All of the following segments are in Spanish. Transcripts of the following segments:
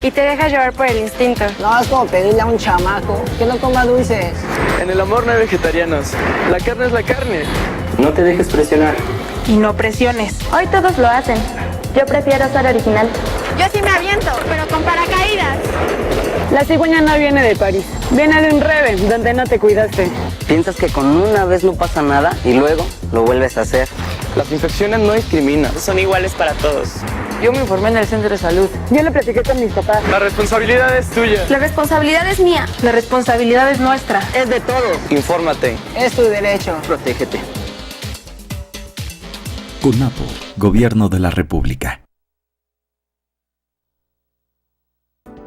Y te dejas llevar por el instinto. No, es como pedirle a un chamaco que no coma dulces. En el amor no hay vegetarianos. La carne es la carne. No te dejes presionar. Y no presiones. Hoy todos lo hacen. Yo prefiero ser original. Yo sí me aviento, pero con paracaídas. La cigüeña no viene de París. Viene de un reve, donde no te cuidaste. Piensas que con una vez no pasa nada y luego lo vuelves a hacer. Las infecciones no discriminan. Son iguales para todos. Yo me informé en el centro de salud. Yo le platiqué con mis papás. La responsabilidad es tuya. La responsabilidad es mía. La responsabilidad es nuestra. Es de todos. Infórmate. Es tu derecho. Protégete. CONAPO, Gobierno de la República.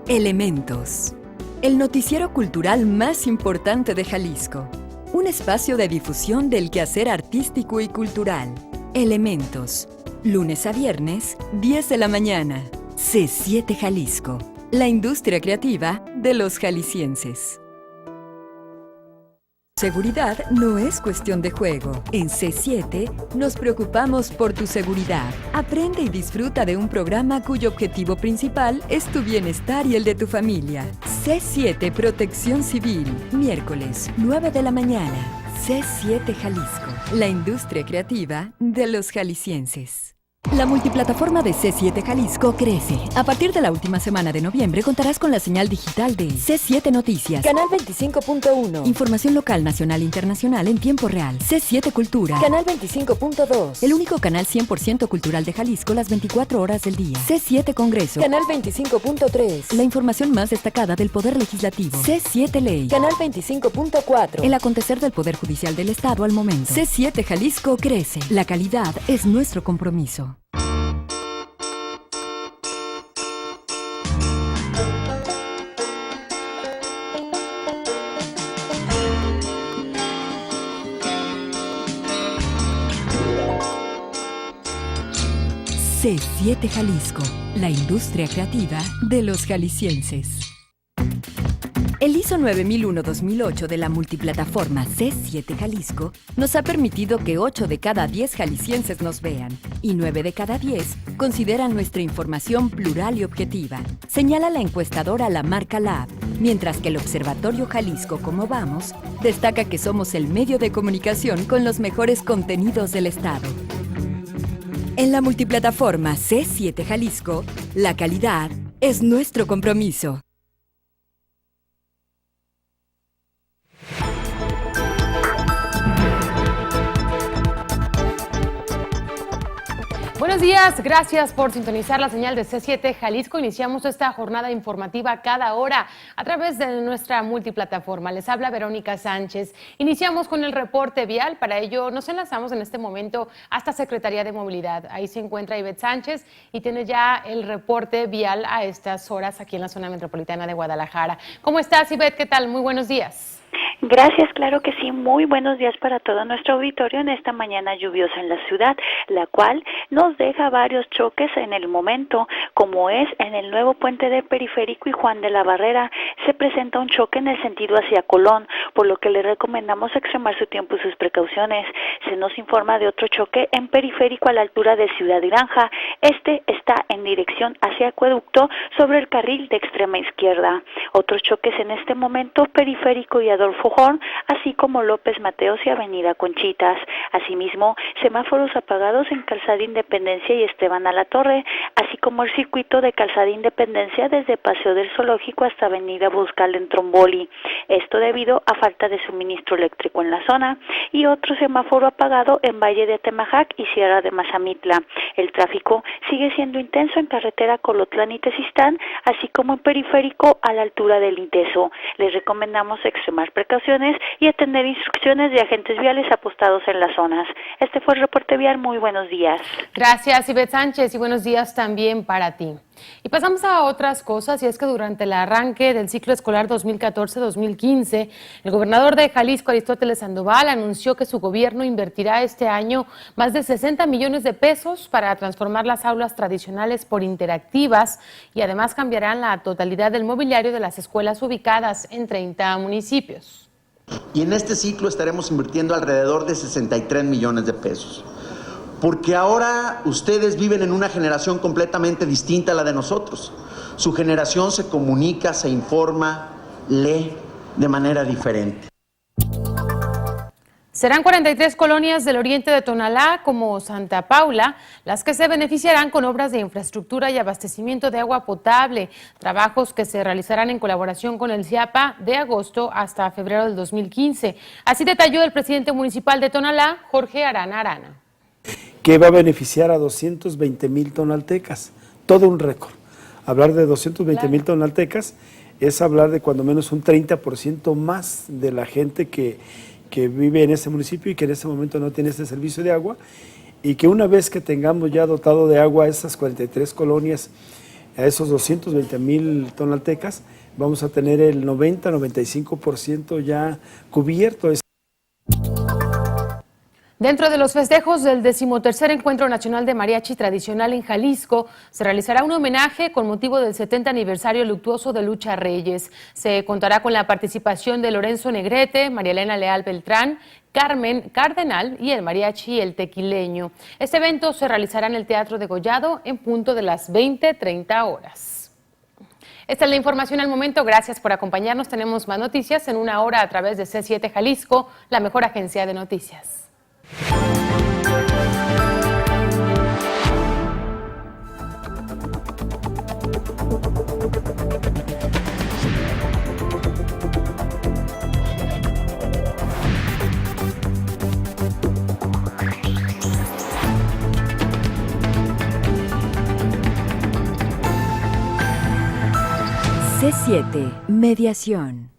Elementos, el noticiero cultural más importante de Jalisco. Un espacio de difusión del quehacer artístico y cultural. Elementos, lunes a viernes, 10 de la mañana. C7 Jalisco, la industria creativa de los jaliscienses. Seguridad no es cuestión de juego. En C7 nos preocupamos por tu seguridad. Aprende y disfruta de un programa cuyo objetivo principal es tu bienestar y el de tu familia. C7 Protección Civil, miércoles, 9 de la mañana. C7 Jalisco, la industria creativa de los jaliscienses. La multiplataforma de C7 Jalisco crece. A partir de la última semana de noviembre contarás con la señal digital de C7 Noticias, Canal 25.1. información local, nacional e internacional en tiempo real. C7 Cultura, Canal 25.2. el único canal 100% cultural de Jalisco las 24 horas del día. C7 Congreso, Canal 25.3. la información más destacada del Poder Legislativo. C7 Ley, Canal 25.4. el acontecer del Poder Judicial del Estado al momento. C7 Jalisco crece. La calidad es nuestro compromiso. C7 Jalisco, la industria creativa de los jaliscienses. El ISO 9001-2008 de la multiplataforma C7 Jalisco nos ha permitido que 8 de cada 10 jaliscienses nos vean y 9 de cada 10 consideran nuestra información plural y objetiva, señala la encuestadora La Marca Lab, mientras que el Observatorio Jalisco Cómo Vamos destaca que somos el medio de comunicación con los mejores contenidos del Estado. En la multiplataforma C7 Jalisco, la calidad es nuestro compromiso. Buenos días, gracias por sintonizar la señal de C7 Jalisco. Iniciamos esta jornada informativa cada hora a través de nuestra multiplataforma. Les habla Verónica Sánchez. Iniciamos con el reporte vial. Para ello nos enlazamos en este momento hasta Secretaría de Movilidad. Ahí se encuentra Ivette Sánchez y tiene ya el reporte vial a estas horas aquí en la zona metropolitana de Guadalajara. ¿Cómo estás, Ivette? ¿Qué tal? Muy buenos días. Gracias, claro que sí. Muy buenos días para todo nuestro auditorio en esta mañana lluviosa en la ciudad, la cual nos deja varios choques en el momento, como es en el nuevo puente de Periférico y Juan de la Barrera. Se presenta un choque en el sentido hacia Colón, por lo que le recomendamos extremar su tiempo y sus precauciones. Se nos informa de otro choque en Periférico a la altura de Ciudad Iranja. Este está en dirección hacia Acueducto sobre el carril de extrema izquierda. Otros choques en este momento, Periférico y Adolfo Horn, así como López Mateos y Avenida Conchitas. Asimismo, semáforos apagados en Calzada Independencia y Esteban Alatorre, así como el circuito de Calzada Independencia desde Paseo del Zoológico hasta Avenida Buscal en Tromboli. Esto debido a falta de suministro eléctrico en la zona, y otro semáforo apagado en Valle de Atemajac y Sierra de Mazamitla. El tráfico sigue siendo intenso en carretera Colotlán y Tezistán, así como en Periférico a la altura del Inteso. Les recomendamos extremar precauciones y atender instrucciones de agentes viales apostados en las zonas. Este fue el reporte vial. Muy buenos días. Gracias, Ivette Sánchez, y buenos días también para ti. Y pasamos a otras cosas, y es que durante el arranque del ciclo escolar 2014-2015, el gobernador de Jalisco, Aristóteles Sandoval, anunció que su gobierno invertirá este año más de 60 millones de pesos para transformar las aulas tradicionales por interactivas, y además cambiarán la totalidad del mobiliario de las escuelas ubicadas en 30 municipios. Y en este ciclo estaremos invirtiendo alrededor de 63 millones de pesos. Porque ahora ustedes viven en una generación completamente distinta a la de nosotros. Su generación se comunica, se informa, lee de manera diferente. Serán 43 colonias del oriente de Tonalá, como Santa Paula, las que se beneficiarán con obras de infraestructura y abastecimiento de agua potable, trabajos que se realizarán en colaboración con el CIAPA de agosto hasta febrero del 2015. Así detalló el presidente municipal de Tonalá, Jorge Arana Arana. Que va a beneficiar a 220,000 tonaltecas, todo un récord. Hablar de 220,000 tonaltecas es hablar de cuando menos un 30% más de la gente que vive en ese municipio y que en ese momento no tiene este servicio de agua, y que una vez que tengamos ya dotado de agua a esas 43 colonias, a esos 220,000 tonaltecas, vamos a tener el 90-95% ya cubierto. Dentro de los festejos del 13º Encuentro Nacional de Mariachi Tradicional en Jalisco, se realizará un homenaje con motivo del 70 aniversario luctuoso de Lucha Reyes. Se contará con la participación de Lorenzo Negrete, María Elena Leal Beltrán, Carmen Cardenal y el mariachi El Tequileño. Este evento se realizará en el Teatro Degollado en punto de las 20:30 horas. Esta es la información al momento. Gracias por acompañarnos. Tenemos más noticias en una hora a través de C7 Jalisco, la mejor agencia de noticias. C7 Mediación.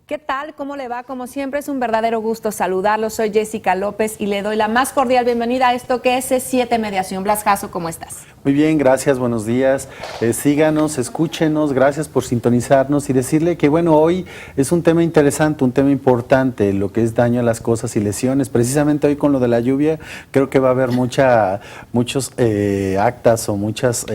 ¿Qué tal? ¿Cómo le va? Como siempre es un verdadero gusto saludarlo. Soy Jessica López y le doy la más cordial bienvenida a esto que es C7 Mediación. Blas Jasso, ¿cómo estás? Muy bien, gracias, buenos días. Síganos, escúchenos, gracias por sintonizarnos y decirle que bueno, hoy es un tema interesante, un tema importante, lo que es daño a las cosas y lesiones. Precisamente hoy con lo de la lluvia, creo que va a haber muchos actas o muchas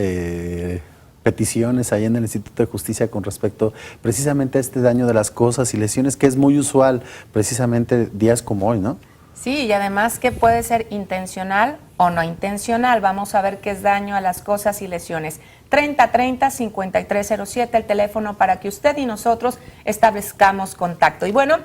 peticiones ahí en el Instituto de Justicia con respecto precisamente a este daño de las cosas y lesiones que es muy usual precisamente días como hoy, ¿no? Sí, y además que puede ser intencional o no intencional. Vamos a ver qué es daño a las cosas y lesiones. 3030-5307, el teléfono para que usted y nosotros establezcamos contacto. Y bueno,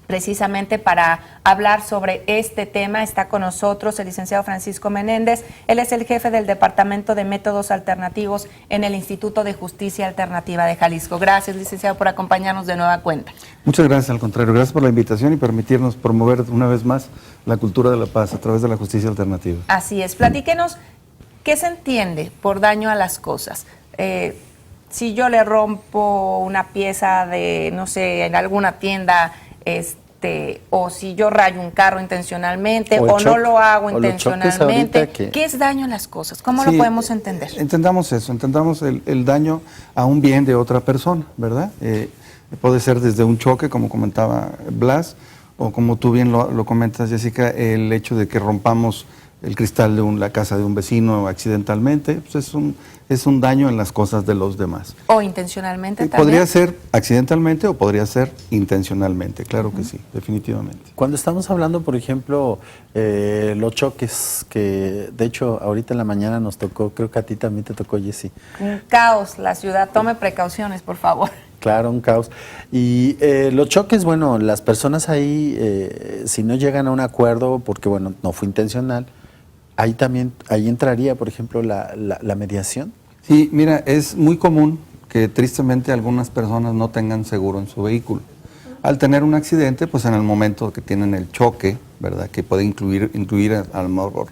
precisamente para hablar sobre este tema está con nosotros el licenciado Francisco Menéndez. Él es el jefe del Departamento de Métodos Alternativos en el Instituto de Justicia Alternativa de Jalisco. Gracias, licenciado, por acompañarnos de nueva cuenta. Muchas gracias, al contrario. Gracias por la invitación y permitirnos promover una vez más la cultura de la paz a través de la justicia alternativa. Así es. Platíquenos, ¿qué se entiende por daño a las cosas? Si yo le rompo una pieza de, no sé, en alguna tienda, o si yo rayo un carro intencionalmente o no lo hago intencionalmente, ¿qué es daño a las cosas? ¿Cómo lo podemos entender? Entendamos eso, entendamos el daño a un bien de otra persona, ¿verdad? Puede ser desde un choque, como comentaba Blas, o como tú bien lo comentas, Jessica, el hecho de que rompamos el cristal de la casa de un vecino accidentalmente, pues es un daño en las cosas de los demás. ¿O intencionalmente también? Podría ser accidentalmente o podría ser intencionalmente, claro que sí, definitivamente. Cuando estamos hablando, por ejemplo, los choques, que de hecho ahorita en la mañana nos tocó, creo que a ti también te tocó, Jessy. Un caos, la ciudad, tome precauciones, por favor. Claro, un caos. Y los choques, bueno, las personas ahí, si no llegan a un acuerdo, porque bueno, no fue intencional, ahí entraría, por ejemplo, la mediación. Sí, mira, es muy común que tristemente algunas personas no tengan seguro en su vehículo. Al tener un accidente, pues en el momento que tienen el choque, ¿verdad?, que puede incluir a lo mejor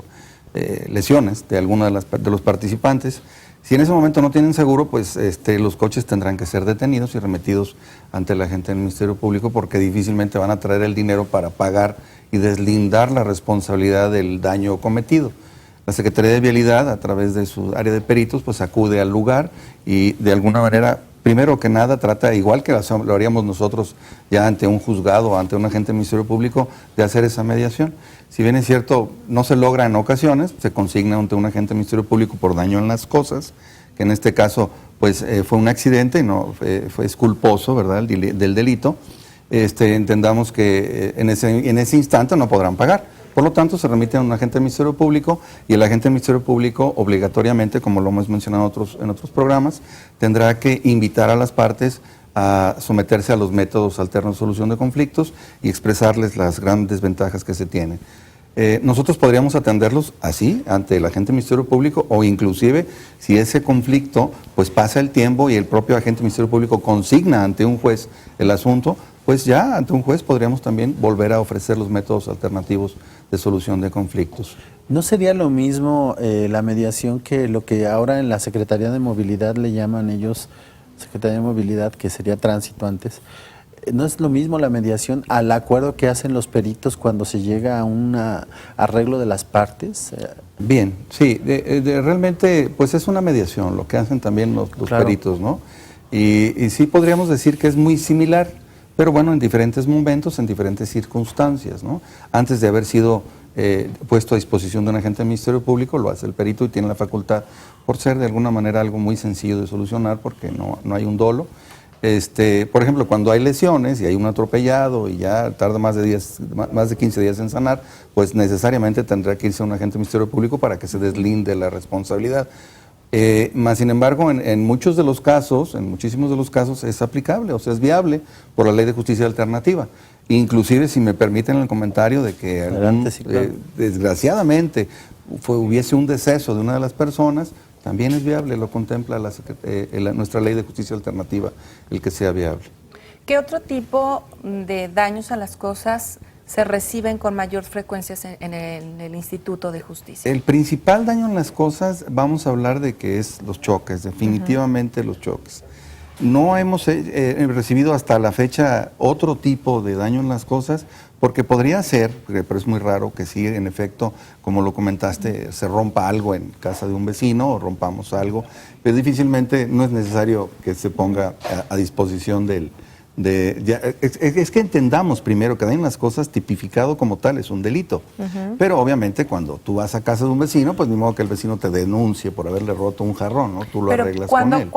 lesiones de alguno de los participantes, si en ese momento no tienen seguro, pues los coches tendrán que ser detenidos y remitidos ante la gente del Ministerio Público porque difícilmente van a traer el dinero para pagar y deslindar la responsabilidad del daño cometido. La Secretaría de Vialidad, a través de su área de peritos, pues acude al lugar y de alguna manera, primero que nada, trata, igual que lo haríamos nosotros ya ante un juzgado o ante un agente del Ministerio Público, de hacer esa mediación. Si bien es cierto, no se logra en ocasiones, se consigna ante un agente del Ministerio Público por daño en las cosas, que en este caso pues fue un accidente y no fue culposo, ¿verdad?, del delito. Entendamos que en ese instante no podrán pagar, Por lo tanto, se remite a un agente del Ministerio Público y el agente del Ministerio Público obligatoriamente, como lo hemos mencionado en otros programas, tendrá que invitar a las partes a someterse a los métodos alternos de solución de conflictos y expresarles las grandes ventajas que se tienen. Nosotros podríamos atenderlos así, ante el agente del Ministerio Público, o inclusive si ese conflicto pues pasa el tiempo y el propio agente del Ministerio Público consigna ante un juez el asunto, pues ya ante un juez podríamos también volver a ofrecer los métodos alternativos de solución de conflictos. ¿No sería lo mismo la mediación que lo que ahora en la Secretaría de Movilidad le llaman ellos, Secretaría de Movilidad, que sería tránsito antes? ¿No es lo mismo la mediación al acuerdo que hacen los peritos cuando se llega a un arreglo de las partes? Bien, sí, realmente pues es una mediación lo que hacen también los Claro. peritos, ¿no? Y sí podríamos decir que es muy similar, pero bueno, en diferentes momentos, en diferentes circunstancias, ¿no? Antes de haber sido puesto a disposición de un agente del Ministerio Público, lo hace el perito y tiene la facultad, por ser de alguna manera algo muy sencillo de solucionar, porque no hay un dolo. Por ejemplo, cuando hay lesiones y hay un atropellado y ya tarda más de 15 días en sanar, pues necesariamente tendrá que irse a un agente del Ministerio Público para que se deslinde la responsabilidad. Más sin embargo, en muchos de los casos, en muchísimos de los casos es aplicable, o sea, es viable por la Ley de Justicia Alternativa. Inclusive, si me permiten el comentario de que desgraciadamente hubiese un deceso de una de las personas, también es viable, lo contempla nuestra Ley de Justicia Alternativa, el que sea viable. ¿Qué otro tipo de daños a las cosas se reciben con mayor frecuencia en el Instituto de Justicia? El principal daño en las cosas, vamos a hablar de que es los choques, definitivamente los choques. No hemos recibido hasta la fecha otro tipo de daño en las cosas, porque podría ser, pero es muy raro que sí, en efecto, como lo comentaste, se rompa algo en casa de un vecino o rompamos algo, pero difícilmente no es necesario que se ponga a disposición es que entendamos primero que daño en las cosas tipificado como tal es un delito, pero obviamente cuando tú vas a casa de un vecino, pues ni modo que el vecino te denuncie por haberle roto un jarrón, ¿no? Tú lo arreglas con él.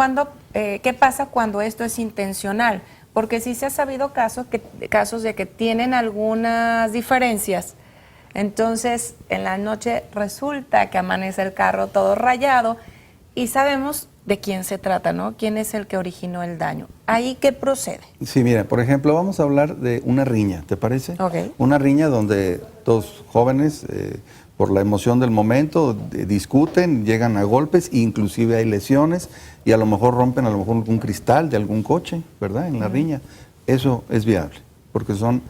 ¿Qué pasa cuando esto es intencional? Porque sí se ha sabido casos de que tienen algunas diferencias, entonces en la noche resulta que amanece el carro todo rayado y sabemos de quién se trata, ¿no? ¿Quién es el que originó el daño? ¿Ahí qué procede? Sí, mira, por ejemplo, vamos a hablar de una riña, ¿te parece? Okay. Una riña donde dos jóvenes, por la emoción del momento, discuten, llegan a golpes, inclusive hay lesiones y a lo mejor rompen un cristal de algún coche, ¿verdad? En la riña. Eso es viable, porque son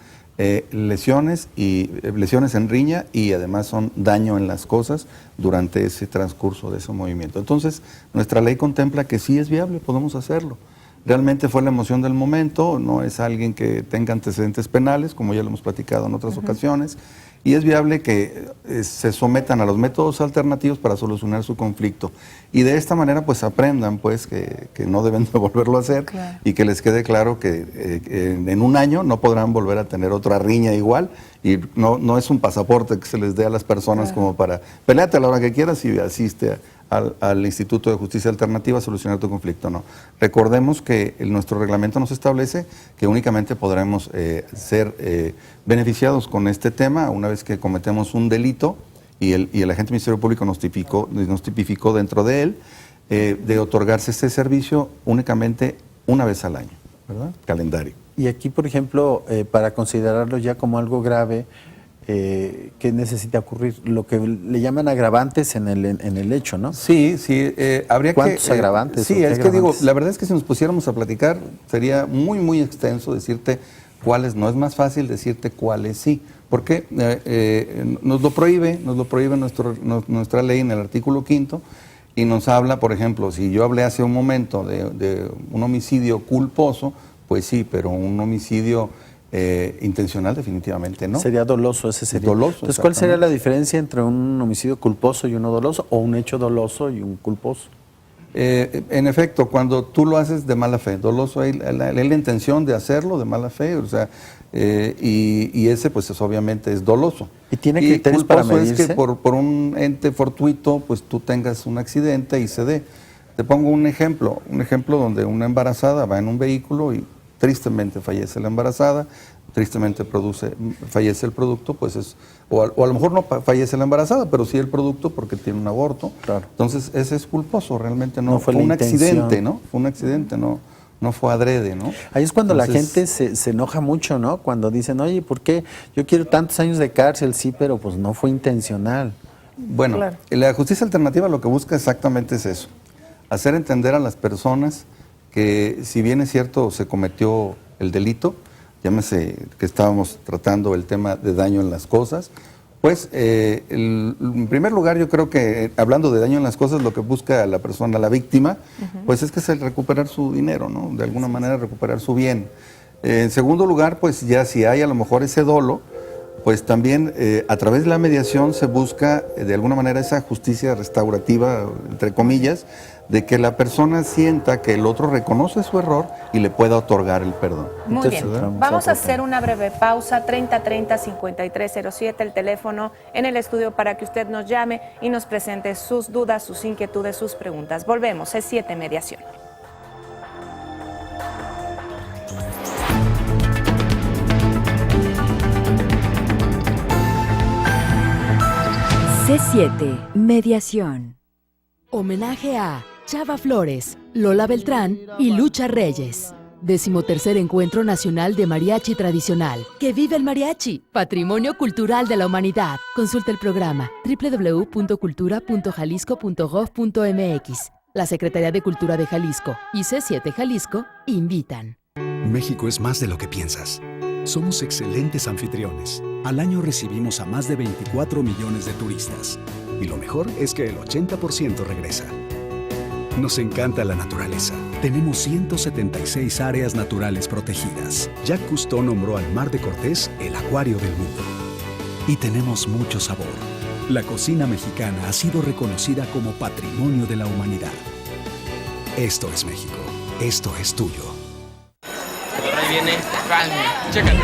lesiones en riña y además son daño en las cosas durante ese transcurso de ese movimiento. Entonces, nuestra ley contempla que sí es viable, podemos hacerlo. Realmente fue la emoción del momento, no es alguien que tenga antecedentes penales, como ya lo hemos platicado en otras ocasiones, y es viable que se sometan a los métodos alternativos para solucionar su conflicto. Y de esta manera pues aprendan pues que no deben de volverlo a hacer, claro, y que les quede claro que en un año no podrán volver a tener otra riña igual, y no es un pasaporte que se les dé a las personas, claro, como para peleate a la hora que quieras y asiste al Instituto de Justicia Alternativa a solucionar tu conflicto. No. Recordemos que nuestro reglamento nos establece que únicamente podremos ser beneficiados con este tema una vez que cometemos un delito y el agente del Ministerio Público nos tipificó dentro de él de otorgarse este servicio únicamente una vez al año, ¿verdad? Calendario. Y aquí, por ejemplo, para considerarlo ya como algo grave, ¿qué necesita ocurrir? Lo que le llaman agravantes en el hecho, ¿no? Sí, habría que... ¿Cuántos agravantes? Sí, es que digo, la verdad es que si nos pusiéramos a platicar sería muy, muy extenso decirte cuáles no, es más fácil decirte cuáles sí, porque nos lo prohíbe nuestra ley en el artículo 5º y nos habla, por ejemplo, si yo hablé hace un momento de un homicidio culposo, pues sí, pero un homicidio intencional definitivamente no. Sería doloso, ese sería. Doloso. Entonces, ¿cuál sería la diferencia entre un homicidio culposo y uno doloso, o un hecho doloso y un culposo? En efecto, cuando tú lo haces de mala fe, doloso hay la intención de hacerlo de mala fe, o sea, y ese pues obviamente es doloso. ¿Y tiene criterios para medirse? Es que por un ente fortuito pues tú tengas un accidente y se dé. Te pongo un ejemplo donde una embarazada va en un vehículo y tristemente fallece la embarazada, tristemente fallece el producto, pues o a lo mejor no fallece la embarazada, pero sí el producto porque tiene un aborto. Claro. Entonces ese es culposo, realmente no fue fue un la intención. accidente, ¿no? Fue un accidente, no fue adrede, ¿no? Ahí es cuando Entonces, la gente se enoja mucho, ¿no? Cuando dicen, oye, ¿por qué yo quiero tantos años de cárcel? Sí, pero pues no fue intencional. Bueno, la justicia alternativa lo que busca exactamente es eso, hacer entender a las personas que si bien es cierto se cometió el delito, llámese que estábamos tratando el tema de daño en las cosas, pues en primer lugar yo creo que hablando de daño en las cosas, lo que busca la persona, la víctima, pues es que es el recuperar su dinero, ¿no? De alguna manera recuperar su bien. En segundo lugar, pues ya si hay a lo mejor ese dolo, pues también a través de la mediación se busca de alguna manera esa justicia restaurativa, entre comillas, de que la persona sienta que el otro reconoce su error y le pueda otorgar el perdón. Muy bien, vamos a hacer una breve pausa, 3030-5307, el teléfono en el estudio para que usted nos llame y nos presente sus dudas, sus inquietudes, sus preguntas. Volvemos, es 7 Mediación. C7 Mediación. Homenaje a Chava Flores, Lola Beltrán y Lucha Reyes. 13º Encuentro Nacional de Mariachi Tradicional. ¡Que vive el mariachi! Patrimonio Cultural de la Humanidad. Consulta el programa www.cultura.jalisco.gov.mx. La Secretaría de Cultura de Jalisco y C7 Jalisco invitan. México es más de lo que piensas. Somos excelentes anfitriones. Al año recibimos a más de 24 millones de turistas. Y lo mejor es que el 80% regresa. Nos encanta la naturaleza. Tenemos 176 áreas naturales protegidas. Jacques Cousteau nombró al Mar de Cortés el acuario del mundo. Y tenemos mucho sabor. La cocina mexicana ha sido reconocida como Patrimonio de la Humanidad. Esto es México. Esto es tuyo. Ahí viene. Chécate.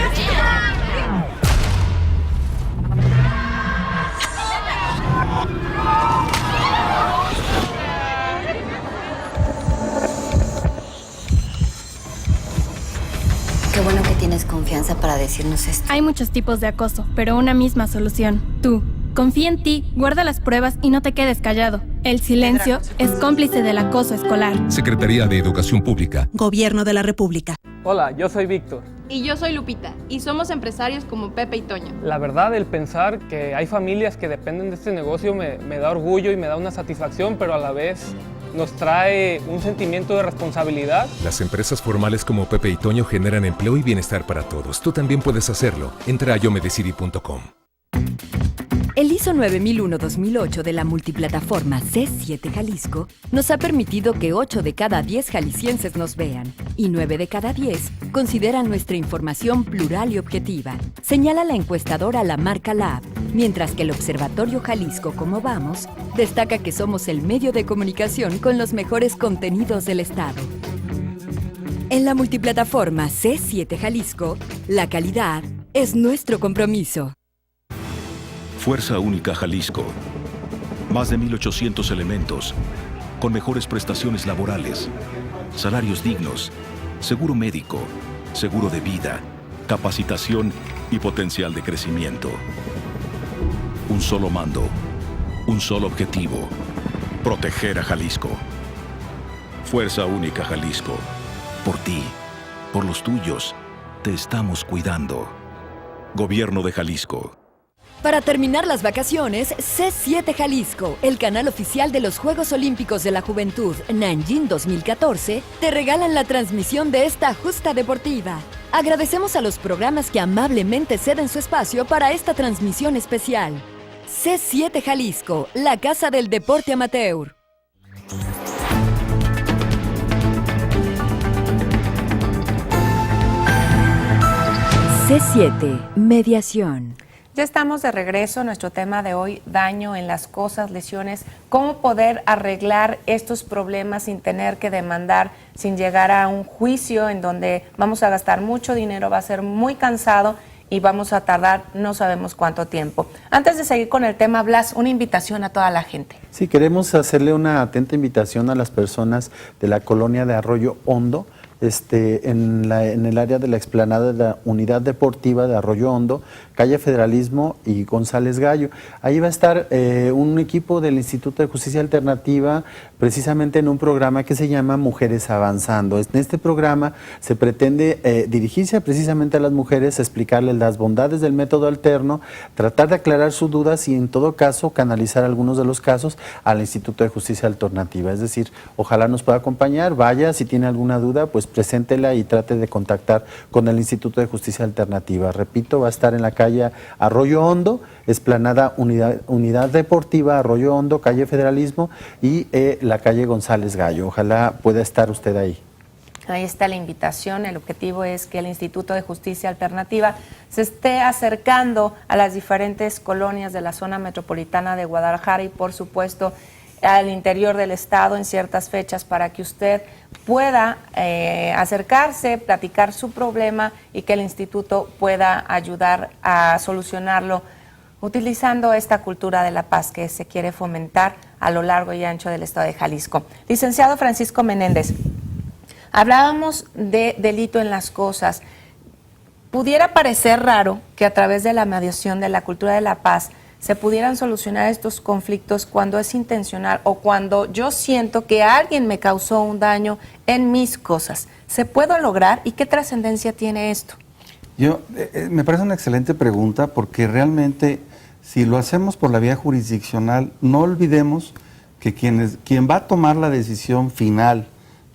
Qué bueno que tienes confianza para decirnos esto. Hay muchos tipos de acoso, pero una misma solución. Tú, confía en ti, guarda las pruebas y no te quedes callado. El silencio es cómplice del acoso escolar. Secretaría de Educación Pública. Gobierno de la República. Hola, yo soy Víctor. Y yo soy Lupita, y somos empresarios como Pepe y Toño. La verdad, el pensar que hay familias que dependen de este negocio me da orgullo y me da una satisfacción, pero a la vez nos trae un sentimiento de responsabilidad. Las empresas formales como Pepe y Toño generan empleo y bienestar para todos. Tú también puedes hacerlo. Entra a yomedecidi.com. El ISO 9001-2008 de la multiplataforma C7 Jalisco nos ha permitido que 8 de cada 10 jaliscienses nos vean y 9 de cada 10 consideran nuestra información plural y objetiva, señala la encuestadora La Marca Lab, mientras que el Observatorio Jalisco Cómo Vamos destaca que somos el medio de comunicación con los mejores contenidos del Estado. En la multiplataforma C7 Jalisco, la calidad es nuestro compromiso. Fuerza Única Jalisco. Más de 1,800 elementos, con mejores prestaciones laborales, salarios dignos, seguro médico, seguro de vida, capacitación y potencial de crecimiento. Un solo mando, un solo objetivo, proteger a Jalisco. Fuerza Única Jalisco. Por ti, por los tuyos, te estamos cuidando. Gobierno de Jalisco. Para terminar las vacaciones, C7 Jalisco, el canal oficial de los Juegos Olímpicos de la Juventud Nanjing 2014, te regalan la transmisión de esta justa deportiva. Agradecemos a los programas que amablemente ceden su espacio para esta transmisión especial. C7 Jalisco, la casa del deporte amateur. C7 Mediación. Ya estamos de regreso, nuestro tema de hoy, daño en las cosas, lesiones, cómo poder arreglar estos problemas sin tener que demandar, sin llegar a un juicio en donde vamos a gastar mucho dinero, va a ser muy cansado y vamos a tardar no sabemos cuánto tiempo. Antes de seguir con el tema, Blas, una invitación a toda la gente. Sí, queremos hacerle una atenta invitación a las personas de la colonia de Arroyo Hondo. en el área de la explanada de la Unidad Deportiva de Arroyo Hondo, calle Federalismo y González Gallo. Ahí va a estar un equipo del Instituto de Justicia Alternativa, precisamente en un programa que se llama Mujeres Avanzando. En este programa se pretende dirigirse precisamente a las mujeres, explicarles las bondades del método alterno, tratar de aclarar sus dudas y en todo caso canalizar algunos de los casos al Instituto de Justicia Alternativa. Es decir, ojalá nos pueda acompañar, vaya, si tiene alguna duda, pues preséntela y trate de contactar con el Instituto de Justicia Alternativa. Repito, va a estar en la calle Arroyo Hondo, explanada Unidad Deportiva Arroyo Hondo, calle Federalismo y la calle González Gallo. Ojalá pueda estar usted ahí. Ahí está la invitación. El objetivo es que el Instituto de Justicia Alternativa se esté acercando a las diferentes colonias de la zona metropolitana de Guadalajara y, por supuesto, al interior del estado en ciertas fechas para que usted pueda acercarse, platicar su problema y que el instituto pueda ayudar a solucionarlo utilizando esta cultura de la paz que se quiere fomentar a lo largo y ancho del estado de Jalisco. Licenciado Francisco Menéndez, hablábamos de delito en las cosas. Pudiera parecer raro que a través de la mediación de la cultura de la paz se pudieran solucionar estos conflictos cuando es intencional o cuando yo siento que alguien me causó un daño en mis cosas. ¿Se puede lograr y qué trascendencia tiene esto? Me parece una excelente pregunta porque realmente si lo hacemos por la vía jurisdiccional, no olvidemos que quien va a tomar la decisión final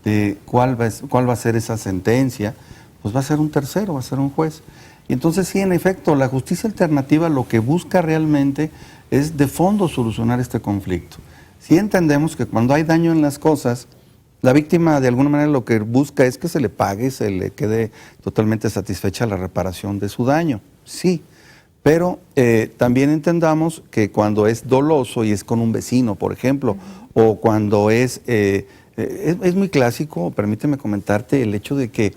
de cuál va a ser esa sentencia, pues va a ser un tercero, va a ser un juez. Y entonces sí, en efecto, la justicia alternativa lo que busca realmente es de fondo solucionar este conflicto. Sí entendemos que cuando hay daño en las cosas, la víctima de alguna manera lo que busca es que se le pague, se le quede totalmente satisfecha la reparación de su daño, sí. Pero también entendamos que cuando es doloso y es con un vecino, por ejemplo, o cuando es muy clásico, permíteme comentarte, el hecho de que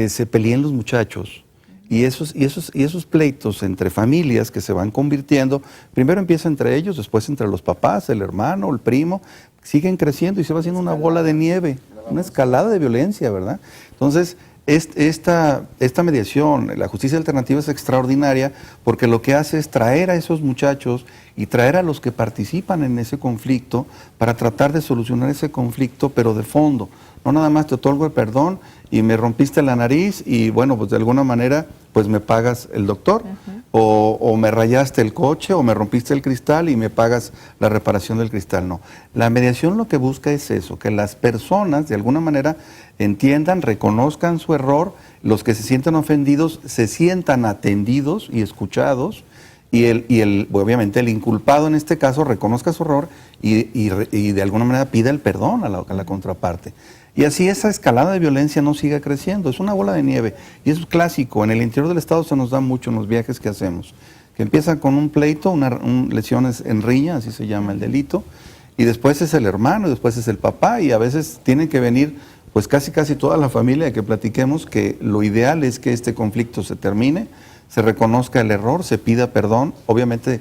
se peleen los muchachos. Y esos pleitos entre familias que se van convirtiendo, primero empieza entre ellos, después entre los papás, el hermano, el primo, siguen creciendo y se va haciendo una bola de nieve, una escalada de violencia, ¿verdad? Entonces, esta mediación, la justicia alternativa es extraordinaria porque lo que hace es traer a esos muchachos y traer a los que participan en ese conflicto para tratar de solucionar ese conflicto, pero de fondo. No nada más te otorgo el perdón y me rompiste la nariz y bueno, pues de alguna manera pues me pagas el doctor, o me rayaste el coche o me rompiste el cristal y me pagas la reparación del cristal. No, la mediación lo que busca es eso, que las personas de alguna manera entiendan, reconozcan su error, los que se sientan ofendidos se sientan atendidos y escuchados y obviamente el inculpado en este caso reconozca su error y de alguna manera pida el perdón a la contraparte. Y así esa escalada de violencia no siga creciendo, es una bola de nieve. Y eso es clásico, en el interior del estado se nos da mucho en los viajes que hacemos, que empiezan con un pleito, lesiones en riña, así se llama el delito, y después es el hermano, y después es el papá, y a veces tienen que venir pues casi toda la familia que platiquemos, que lo ideal es que este conflicto se termine, se reconozca el error, se pida perdón, obviamente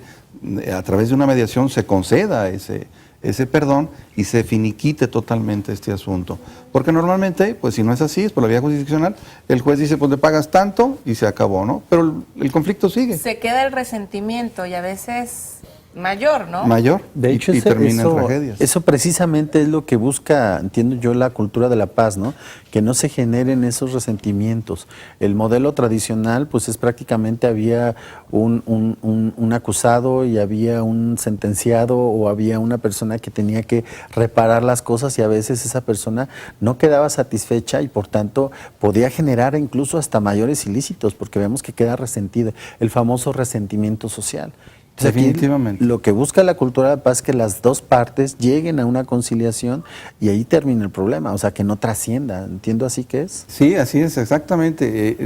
a través de una mediación se conceda ese perdón y se finiquite totalmente este asunto. Porque normalmente, pues si no es así, es por la vía jurisdiccional, el juez dice, pues le pagas tanto y se acabó, ¿no? Pero el conflicto sigue. Se queda el resentimiento y a veces mayor, ¿no? Mayor, de hecho, y termina en tragedias. Eso precisamente es lo que busca, entiendo yo, la cultura de la paz, ¿no? Que no se generen esos resentimientos. El modelo tradicional, pues es prácticamente había un acusado y había un sentenciado o había una persona que tenía que reparar las cosas y a veces esa persona no quedaba satisfecha y por tanto podía generar incluso hasta mayores ilícitos porque vemos que queda resentido, el famoso resentimiento social. Definitivamente. Lo que busca la cultura de paz es que las dos partes lleguen a una conciliación y ahí termina el problema, o sea, que no trascienda. ¿Entiendo así que es? Sí, así es, exactamente.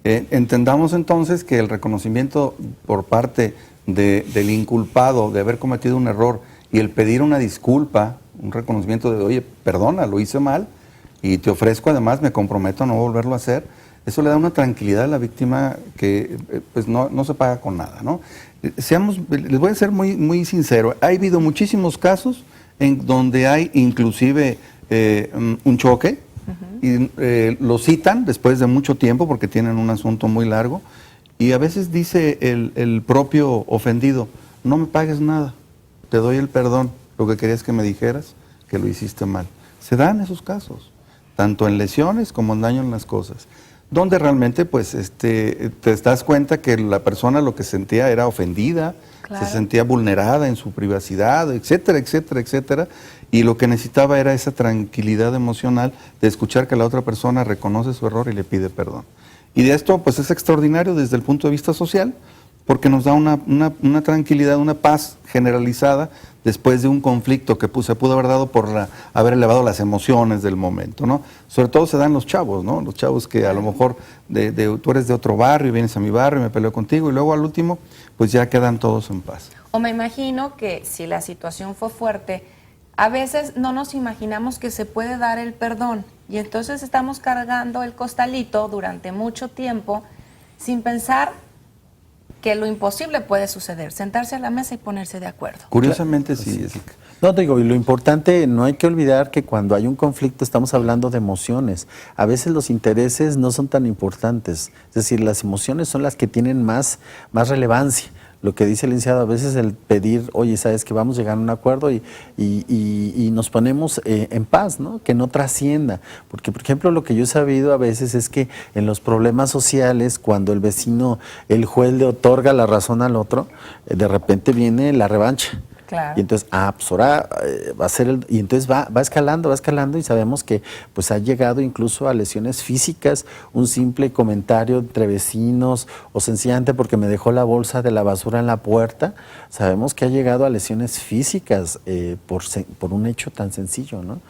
Entendamos entonces que el reconocimiento por parte del inculpado de haber cometido un error y el pedir una disculpa, un reconocimiento de, oye, perdona, lo hice mal y te ofrezco además, me comprometo a no volverlo a hacer, eso le da una tranquilidad a la víctima que pues no se paga con nada, ¿no? Les voy a ser muy sincero, ha habido muchísimos casos en donde hay inclusive un choque, y lo citan después de mucho tiempo porque tienen un asunto muy largo y a veces dice el propio ofendido, no me pagues nada, te doy el perdón, lo que querías que me dijeras, que lo hiciste mal. Se dan esos casos, tanto en lesiones como en daño en las cosas, donde realmente pues te das cuenta que la persona lo que sentía era ofendida, se sentía vulnerada en su privacidad, etcétera, etcétera, etcétera, y lo que necesitaba era esa tranquilidad emocional de escuchar que la otra persona reconoce su error y le pide perdón. Y de esto pues es extraordinario desde el punto de vista social, porque nos da una tranquilidad, una paz generalizada después de un conflicto que se pudo haber dado por haber elevado las emociones del momento, ¿no? Sobre todo se dan los chavos, ¿no? Los chavos que a lo mejor tú eres de otro barrio y vienes a mi barrio y me peleo contigo y luego al último pues ya quedan todos en paz. O me imagino que si la situación fue fuerte, a veces no nos imaginamos que se puede dar el perdón y entonces estamos cargando el costalito durante mucho tiempo sin pensar que lo imposible puede suceder, sentarse a la mesa y ponerse de acuerdo. Curiosamente sí, Jessica. No, digo, y lo importante, no hay que olvidar que cuando hay un conflicto estamos hablando de emociones. A veces los intereses no son tan importantes, es decir, las emociones son las que tienen más relevancia. Lo que dice el licenciado, a veces el pedir, oye, sabes que vamos a llegar a un acuerdo y nos ponemos en paz, ¿no? Que no trascienda. Porque, por ejemplo, lo que yo he sabido a veces es que en los problemas sociales, cuando el vecino, el juez le otorga la razón al otro, de repente viene la revancha. Claro. Y entonces, pues ahora va a ser y entonces va escalando y sabemos que pues ha llegado incluso a lesiones físicas, un simple comentario entre vecinos o sencillamente porque me dejó la bolsa de la basura en la puerta, sabemos que ha llegado a lesiones físicas por un hecho tan sencillo, ¿no?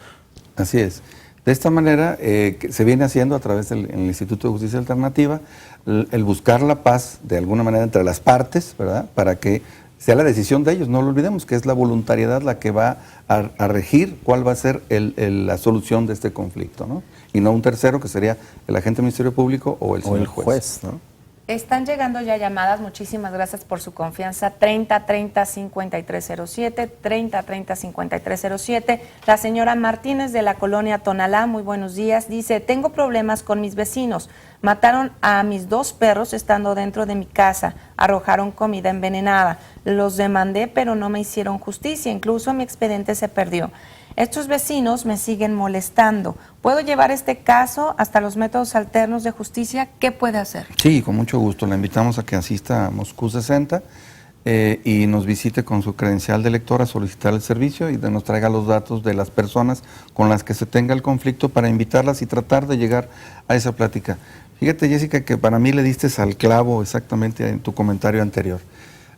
Así es. De esta manera se viene haciendo a través del Instituto de Justicia Alternativa el buscar la paz de alguna manera entre las partes, ¿verdad? Para que sea la decisión de ellos, no lo olvidemos, que es la voluntariedad la que va a regir cuál va a ser la solución de este conflicto, ¿no? Y no un tercero que sería el agente del Ministerio Público o el señor juez, ¿no? Están llegando ya llamadas, muchísimas gracias por su confianza, 3030-5307, 3030-5307. La señora Martínez de la colonia Tonalá, muy buenos días, dice, tengo problemas con mis vecinos, mataron a mis 2 perros estando dentro de mi casa, arrojaron comida envenenada, los demandé pero no me hicieron justicia, incluso mi expediente se perdió. Estos vecinos me siguen molestando. ¿Puedo llevar este caso hasta los métodos alternos de justicia? ¿Qué puede hacer? Sí, con mucho gusto. La invitamos a que asista a Moscú 60 y nos visite con su credencial de lector a solicitar el servicio y nos traiga los datos de las personas con las que se tenga el conflicto para invitarlas y tratar de llegar a esa plática. Fíjate, Jessica, que para mí le diste al clavo exactamente en tu comentario anterior.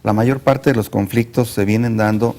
La mayor parte de los conflictos se vienen dando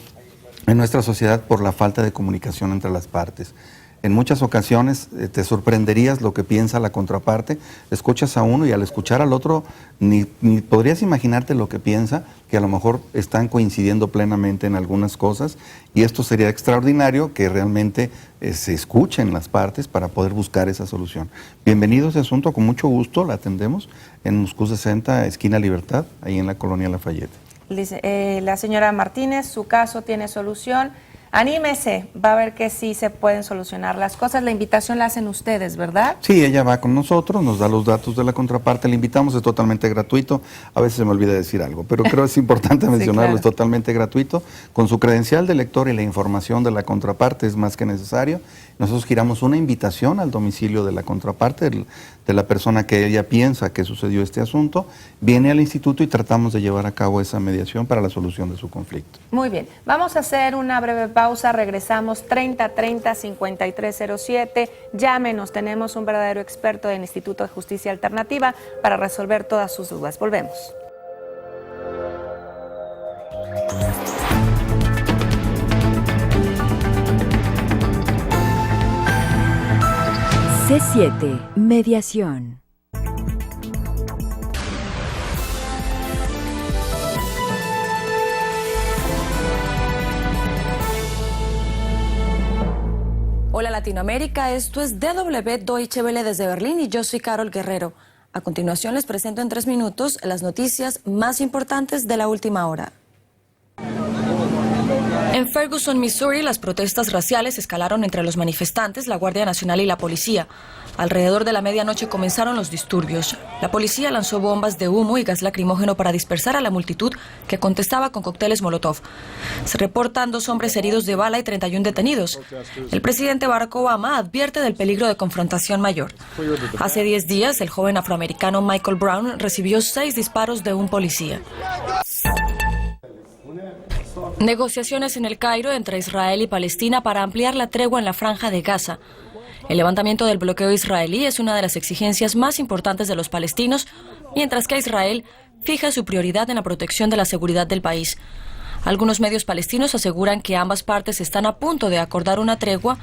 en nuestra sociedad por la falta de comunicación entre las partes. En muchas ocasiones te sorprenderías lo que piensa la contraparte, escuchas a uno y al escuchar al otro ni podrías imaginarte lo que piensa, que a lo mejor están coincidiendo plenamente en algunas cosas y esto sería extraordinario que realmente se escuchen las partes para poder buscar esa solución. Bienvenido a ese asunto, con mucho gusto la atendemos en Moscú 60, esquina Libertad, ahí en la colonia Lafayette. La señora Martínez, su caso tiene solución. Anímese, va a ver que sí se pueden solucionar las cosas. La invitación la hacen ustedes, ¿verdad? Sí, ella va con nosotros, nos da los datos de la contraparte, le invitamos, es totalmente gratuito. A veces se me olvida decir algo, pero creo que es importante mencionarlo, sí, claro. Es totalmente gratuito. Con su credencial de lector y la información de la contraparte es más que necesario. Nosotros giramos una invitación al domicilio de la contraparte, de la persona que ella piensa que sucedió este asunto, viene al instituto y tratamos de llevar a cabo esa mediación para la solución de su conflicto. Muy bien, vamos a hacer una breve pausa, regresamos 3030-5307, llámenos, tenemos un verdadero experto del Instituto de Justicia Alternativa para resolver todas sus dudas. Volvemos. C7, mediación. Hola Latinoamérica, esto es DW Deutsche Welle desde Berlín y yo soy Carol Guerrero. A continuación les presento en 3 minutos las noticias más importantes de la última hora. En Ferguson, Missouri, las protestas raciales escalaron entre los manifestantes, la Guardia Nacional y la policía. Alrededor de la medianoche comenzaron los disturbios. La policía lanzó bombas de humo y gas lacrimógeno para dispersar a la multitud que contestaba con cócteles Molotov. Se reportan 2 hombres heridos de bala y 31 detenidos. El presidente Barack Obama advierte del peligro de confrontación mayor. Hace 10 días, el joven afroamericano Michael Brown recibió 6 disparos de un policía. Negociaciones en el Cairo entre Israel y Palestina para ampliar la tregua en la Franja de Gaza. El levantamiento del bloqueo israelí es una de las exigencias más importantes de los palestinos, mientras que Israel fija su prioridad en la protección de la seguridad del país. Algunos medios palestinos aseguran que ambas partes están a punto de acordar una tregua.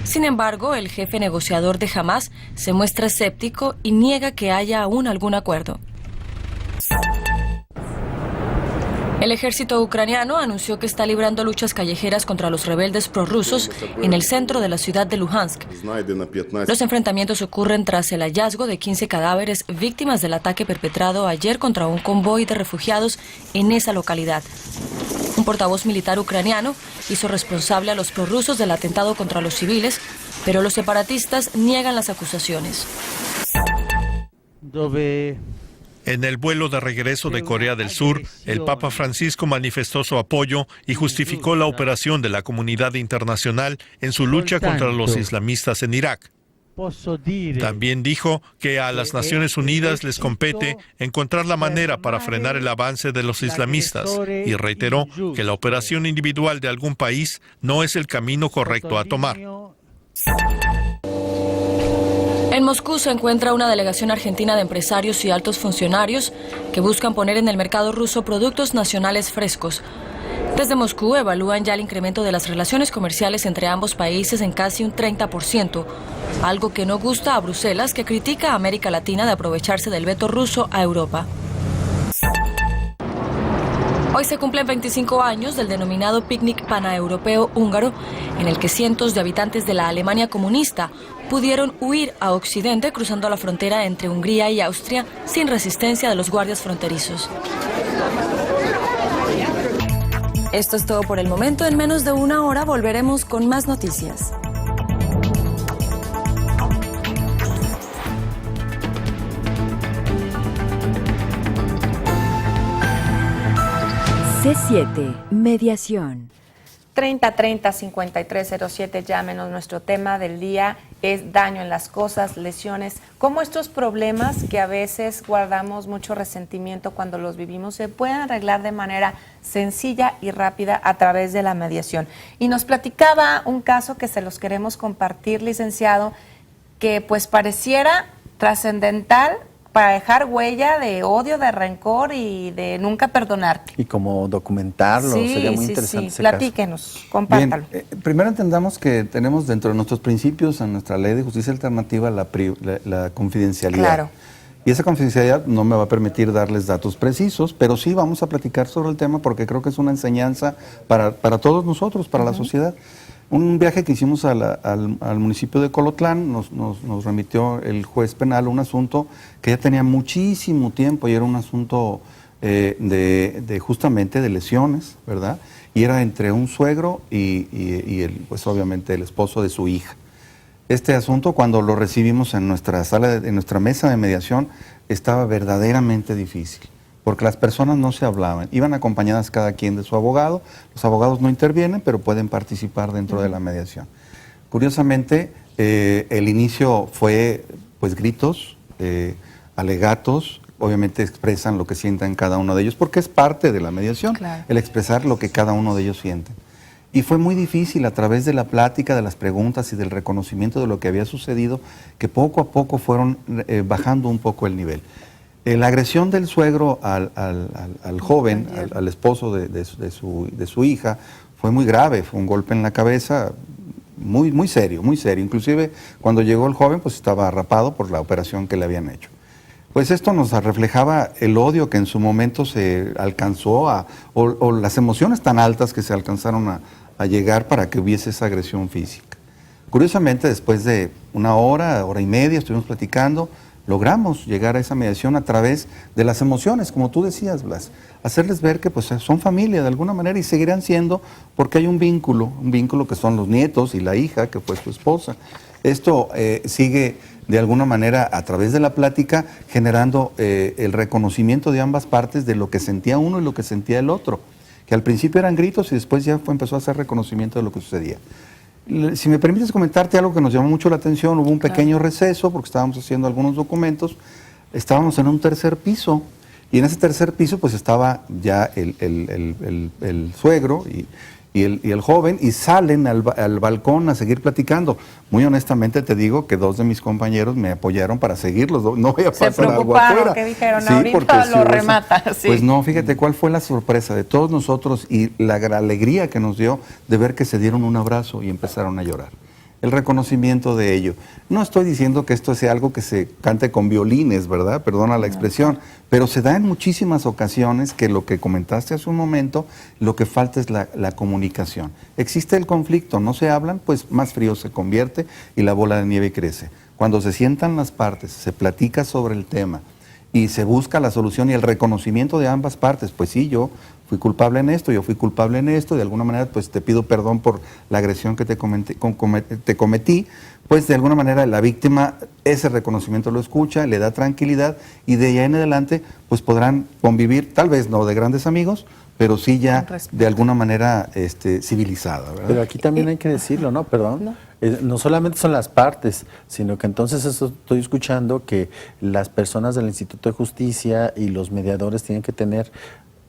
Sin embargo, el jefe negociador de Hamás se muestra escéptico y niega que haya aún algún acuerdo. El ejército ucraniano anunció que está librando luchas callejeras contra los rebeldes prorrusos en el centro de la ciudad de Luhansk. Los enfrentamientos ocurren tras el hallazgo de 15 cadáveres víctimas del ataque perpetrado ayer contra un convoy de refugiados en esa localidad. Un portavoz militar ucraniano hizo responsable a los prorrusos del atentado contra los civiles, pero los separatistas niegan las acusaciones. En el vuelo de regreso de Corea del Sur, el Papa Francisco manifestó su apoyo y justificó la operación de la comunidad internacional en su lucha contra los islamistas en Irak. También dijo que a las Naciones Unidas les compete encontrar la manera para frenar el avance de los islamistas y reiteró que la operación individual de algún país no es el camino correcto a tomar. En Moscú se encuentra una delegación argentina de empresarios y altos funcionarios que buscan poner en el mercado ruso productos nacionales frescos. Desde Moscú evalúan ya el incremento de las relaciones comerciales entre ambos países en casi un 30%, algo que no gusta a Bruselas, que critica a América Latina de aprovecharse del veto ruso a Europa. Hoy se cumplen 25 años del denominado picnic paneuropeo húngaro, en el que cientos de habitantes de la Alemania comunista pudieron huir a Occidente cruzando la frontera entre Hungría y Austria sin resistencia de los guardias fronterizos. Esto es todo por el momento. En menos de una hora volveremos con más noticias. C7, mediación. 3030-5307, llámenos. Nuestro tema del día es daño en las cosas, lesiones, cómo estos problemas que a veces guardamos mucho resentimiento cuando los vivimos se pueden arreglar de manera sencilla y rápida a través de la mediación. Y nos platicaba un caso que se los queremos compartir, licenciado, que pues pareciera trascendental para dejar huella de odio, de rencor y de nunca perdonar. Y como documentarlo, sería muy interesante. Sí, platíquenos, compártalo. Bien, primero entendamos que tenemos dentro de nuestros principios, en nuestra ley de justicia alternativa, la confidencialidad. Claro. Y esa confidencialidad no me va a permitir darles datos precisos, pero sí vamos a platicar sobre el tema porque creo que es una enseñanza para todos nosotros, para la sociedad. Un viaje que hicimos al municipio de Colotlán, nos remitió el juez penal un asunto que ya tenía muchísimo tiempo y era un asunto justamente de lesiones, ¿verdad? Y era entre un suegro y pues obviamente el esposo de su hija. Este asunto, cuando lo recibimos en nuestra en nuestra mesa de mediación, estaba verdaderamente difícil, porque las personas no se hablaban, iban acompañadas cada quien de su abogado, los abogados no intervienen, pero pueden participar dentro de la mediación. Curiosamente, el inicio fue pues gritos, alegatos, obviamente expresan lo que sientan cada uno de ellos, porque es parte de la mediación, claro, el expresar lo que cada uno de ellos siente. Y fue muy difícil a través de la plática, de las preguntas y del reconocimiento de lo que había sucedido, que poco a poco fueron bajando un poco el nivel. La agresión del suegro al joven, al esposo de su hija, fue muy grave, fue un golpe en la cabeza muy serio, muy serio. Inclusive cuando llegó el joven pues estaba rapado por la operación que le habían hecho. Pues esto nos reflejaba el odio que en su momento se alcanzó o las emociones tan altas que se alcanzaron a llegar para que hubiese esa agresión física. Curiosamente, después de una hora y media estuvimos platicando, logramos llegar a esa mediación a través de las emociones, como tú decías, Blas, hacerles ver que pues son familia de alguna manera y seguirán siendo porque hay un vínculo que son los nietos y la hija que fue su esposa. Esto sigue de alguna manera a través de la plática generando el reconocimiento de ambas partes de lo que sentía uno y lo que sentía el otro, que al principio eran gritos y después ya empezó a hacer reconocimiento de lo que sucedía. Si me permites comentarte algo que nos llamó mucho la atención, hubo un pequeño receso porque estábamos haciendo algunos documentos, estábamos en un tercer piso y en ese tercer piso pues estaba ya el suegro y el joven y salen al balcón a seguir platicando. Muy honestamente te digo que 2 de mis compañeros me apoyaron para seguirlos, no voy a pasar algo afuera. ¿Qué dijeron? Sí, ahorita lo remata. Sí. Pues no, fíjate cuál fue la sorpresa de todos nosotros y la alegría que nos dio de ver que se dieron un abrazo y empezaron a llorar. El reconocimiento de ello. No estoy diciendo que esto sea algo que se cante con violines, ¿verdad? Perdona la expresión, pero se da en muchísimas ocasiones que lo que comentaste hace un momento, lo que falta es la comunicación. Existe el conflicto, no se hablan, pues más frío se convierte y la bola de nieve crece. Cuando se sientan las partes, se platica sobre el tema y se busca la solución y el reconocimiento de ambas partes, pues sí, yo fui culpable en esto, yo fui culpable en esto, de alguna manera pues te pido perdón por la agresión que te cometí, pues de alguna manera la víctima ese reconocimiento lo escucha, le da tranquilidad y de ahí en adelante pues podrán convivir, tal vez no de grandes amigos, pero sí ya de alguna manera civilizada, ¿verdad? Pero aquí también hay que decirlo, ¿no? Perdón. No solamente son las partes, sino que entonces estoy escuchando que las personas del Instituto de Justicia y los mediadores tienen que tener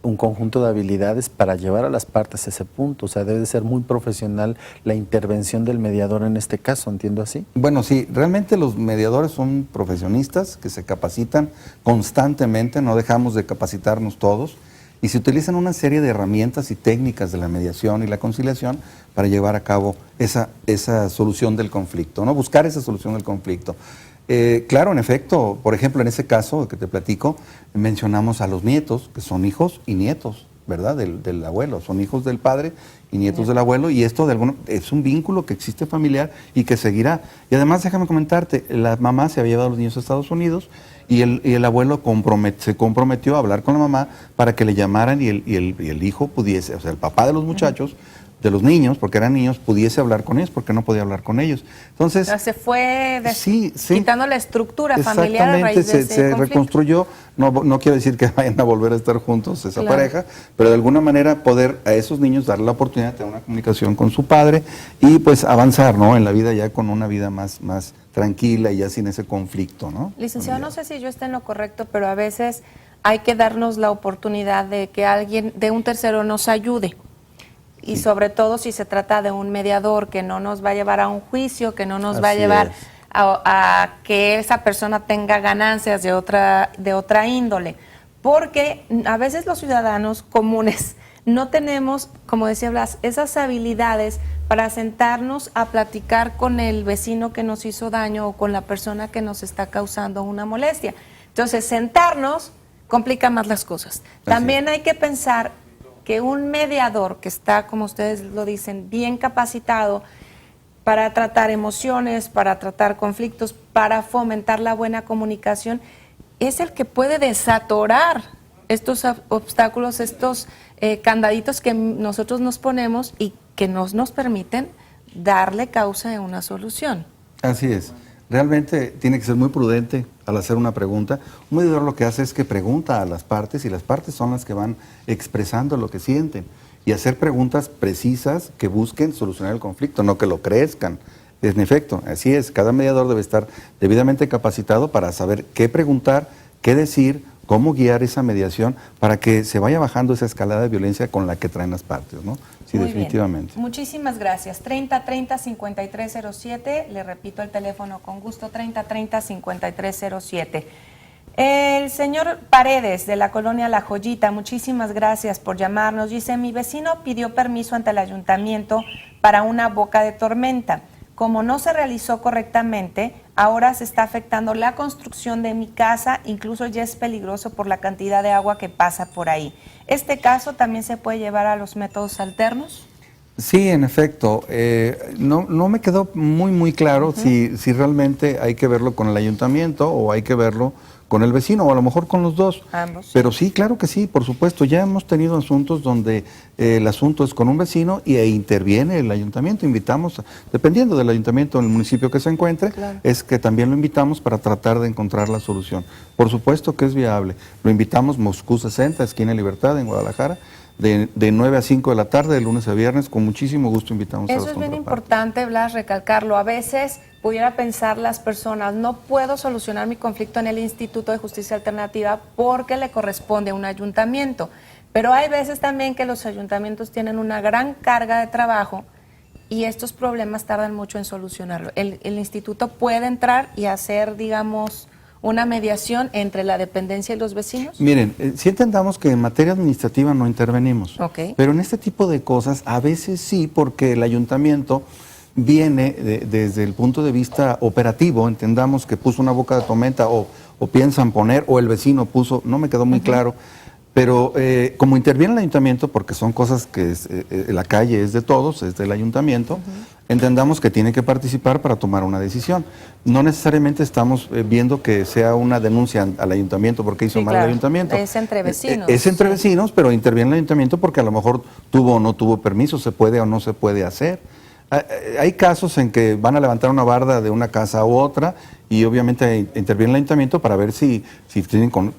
un conjunto de habilidades para llevar a las partes a ese punto. O sea, debe de ser muy profesional la intervención del mediador en este caso, ¿entiendo así? Bueno, sí, realmente los mediadores son profesionistas que se capacitan constantemente, no dejamos de capacitarnos todos, y se utilizan una serie de herramientas y técnicas de la mediación y la conciliación para llevar a cabo esa solución del conflicto, ¿no? Buscar esa solución del conflicto. Claro, en efecto, por ejemplo, en ese caso que te platico, mencionamos a los nietos, que son hijos y nietos, ¿verdad? Del abuelo, son hijos del padre y nietos del abuelo, y esto es un vínculo que existe familiar y que seguirá. Y además, déjame comentarte, la mamá se había llevado a los niños a Estados Unidos y el abuelo se comprometió a hablar con la mamá para que le llamaran y el hijo pudiese, o sea, el papá de los muchachos, de los niños, porque eran niños, pudiese hablar con ellos, porque no podía hablar con ellos. Entonces, o sea, se fue quitando la estructura familiar a raíz de ese se reconstruyó. No quiero decir que vayan a volver a estar juntos esa pareja, pero de alguna manera poder a esos niños darle la oportunidad de tener una comunicación con su padre y pues avanzar, ¿no? En la vida ya con una vida más tranquila y ya sin ese conflicto, ¿no? Licenciado, no sé si yo esté en lo correcto, pero a veces hay que darnos la oportunidad de que alguien, de un tercero, nos ayude. Y sobre todo si se trata de un mediador que no nos va a llevar a un juicio, que no nos va a llevar a que esa persona tenga ganancias de otra índole. Porque a veces los ciudadanos comunes no tenemos, como decía Blas, esas habilidades para sentarnos a platicar con el vecino que nos hizo daño o con la persona que nos está causando una molestia. Entonces, sentarnos complica más las cosas. También hay que pensar que un mediador que está, como ustedes lo dicen, bien capacitado para tratar emociones, para tratar conflictos, para fomentar la buena comunicación, es el que puede desatorar estos obstáculos, estos candaditos que nosotros nos ponemos y que nos permiten darle causa a una solución. Así es. Realmente tiene que ser muy prudente al hacer una pregunta. Un mediador lo que hace es que pregunta a las partes y las partes son las que van expresando lo que sienten y hacer preguntas precisas que busquen solucionar el conflicto, no que lo crezcan. En efecto, así es, cada mediador debe estar debidamente capacitado para saber qué preguntar, qué decir, cómo guiar esa mediación para que se vaya bajando esa escalada de violencia con la que traen las partes, ¿no? Sí, muy definitivamente. Bien. Muchísimas gracias. 3030-5307, le repito el teléfono con gusto, 3030-5307. El señor Paredes de la colonia La Joyita, muchísimas gracias por llamarnos. Dice, mi vecino pidió permiso ante el ayuntamiento para una boca de tormenta. Como no se realizó correctamente, ahora se está afectando la construcción de mi casa, incluso ya es peligroso por la cantidad de agua que pasa por ahí. ¿Este caso también se puede llevar a los métodos alternos? Sí, en efecto. No me quedó muy claro si realmente hay que verlo con el ayuntamiento o hay que verlo con el vecino, o a lo mejor con los dos. Ambos. Pero sí, claro que sí, por supuesto. Ya hemos tenido asuntos donde el asunto es con un vecino y interviene el ayuntamiento. Invitamos, dependiendo del ayuntamiento en el municipio que se encuentre, es que también lo invitamos para tratar de encontrar la solución. Por supuesto que es viable. Lo invitamos Moscú 60, esquina Libertad, en Guadalajara, de 9 a 5 de la tarde, de lunes a viernes. Con muchísimo gusto invitamos a los Eso es bien contrapartes. importante, Blas, recalcarlo. A veces pudiera pensar las personas, no puedo solucionar mi conflicto en el Instituto de Justicia Alternativa porque le corresponde a un ayuntamiento. Pero hay veces también que los ayuntamientos tienen una gran carga de trabajo y estos problemas tardan mucho en solucionarlo. El instituto puede entrar y hacer, digamos, una mediación entre la dependencia y los vecinos. Miren, si entendamos que en materia administrativa no intervenimos, pero en este tipo de cosas a veces sí, porque el ayuntamiento viene desde el punto de vista operativo, entendamos que puso una boca de tormenta o piensan poner, o el vecino puso, no me quedó muy claro, pero como interviene el ayuntamiento, porque son cosas que la calle es de todos, es del ayuntamiento, entendamos que tiene que participar para tomar una decisión. No necesariamente estamos viendo que sea una denuncia al ayuntamiento porque hizo mal el ayuntamiento. Es entre vecinos. Es entre vecinos, pero interviene el ayuntamiento porque a lo mejor tuvo o no tuvo permiso, se puede o no se puede hacer. Hay casos en que van a levantar una barda de una casa u otra y obviamente interviene el ayuntamiento para ver si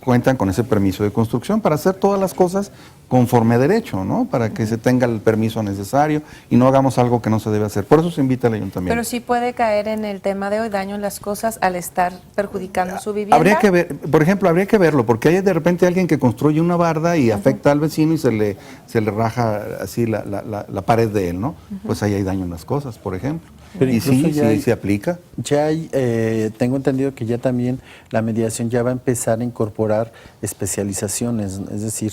cuentan con ese permiso de construcción, para hacer todas las cosas conforme a derecho, ¿no? Para que se tenga el permiso necesario y no hagamos algo que no se debe hacer. Por eso se invita al ayuntamiento. Pero sí puede caer en el tema de hoy daño en las cosas al estar perjudicando su vivienda. Habría que ver, por ejemplo, habría que verlo, porque hay de repente alguien que construye una barda y afecta al vecino y se le raja así la pared de él, ¿no? Pues ahí hay daño en las cosas, por ejemplo. Pero y sí, ya se aplica. Ya hay, tengo entendido que ya también la mediación ya va a empezar a incorporar especializaciones, es decir,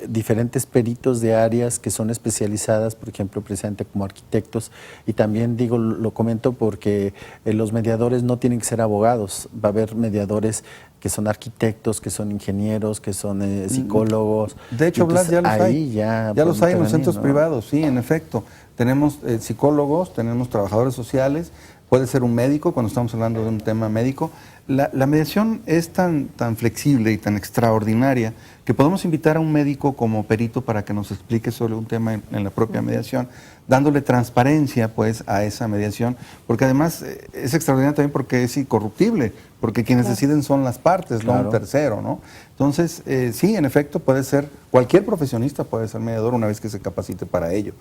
diferentes peritos de áreas que son especializadas, por ejemplo, precisamente como arquitectos, y también digo, lo comento porque los mediadores no tienen que ser abogados, va a haber mediadores que son arquitectos, que son ingenieros, que son psicólogos. De hecho, Blas, ya los hay. Ya los hay en los centros ¿no? privados, sí, en efecto. Tenemos psicólogos, tenemos trabajadores sociales, puede ser un médico cuando estamos hablando de un tema médico. La mediación es tan flexible y tan extraordinaria que podemos invitar a un médico como perito para que nos explique sobre un tema en la propia mediación, dándole transparencia pues a esa mediación, porque además es extraordinario también porque es incorruptible, porque quienes deciden son las partes, no un tercero, ¿no? Entonces, sí, en efecto puede ser, cualquier profesionista puede ser mediador una vez que se capacite para ello.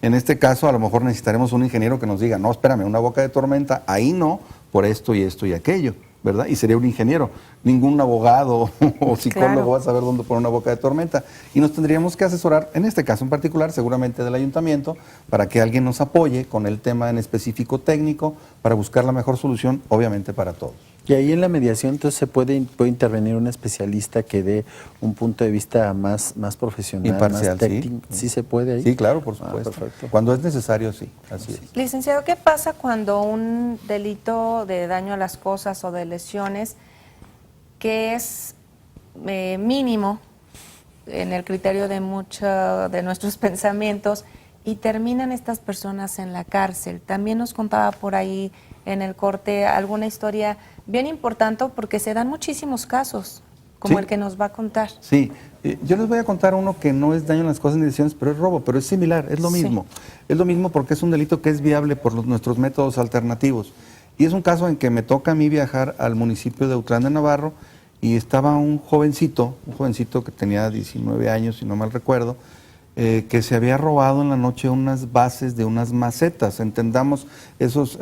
En este caso, a lo mejor necesitaremos un ingeniero que nos diga, no, espérame, una boca de tormenta, ahí no, por esto y aquello, ¿verdad? Y sería un ingeniero. Ningún abogado o psicólogo va a saber dónde poner una boca de tormenta. Y nos tendríamos que asesorar, en este caso en particular, seguramente del ayuntamiento, para que alguien nos apoye con el tema en específico técnico, para buscar la mejor solución, obviamente para todos. Y ahí en la mediación entonces se puede intervenir un especialista que dé un punto de vista más profesional, imparcial, más técnico. ¿Sí se puede ahí? Sí, claro, por supuesto. Perfecto. Cuando es necesario, sí, así es. Licenciado, ¿qué pasa cuando un delito de daño a las cosas o de lesiones que es mínimo en el criterio de muchos de nuestros pensamientos y terminan estas personas en la cárcel? También nos contaba por ahí en el corte alguna historia bien importante porque se dan muchísimos casos, como el que nos va a contar. Sí, yo les voy a contar uno que no es daño en las cosas ni lesiones, pero es robo, pero es similar, es lo mismo. Es lo mismo porque es un delito que es viable por nuestros métodos alternativos. Y es un caso en que me toca a mí viajar al municipio de Utrán de Navarro y estaba un jovencito que tenía 19 años, si no mal recuerdo, que se había robado en la noche unas bases de unas macetas, entendamos esos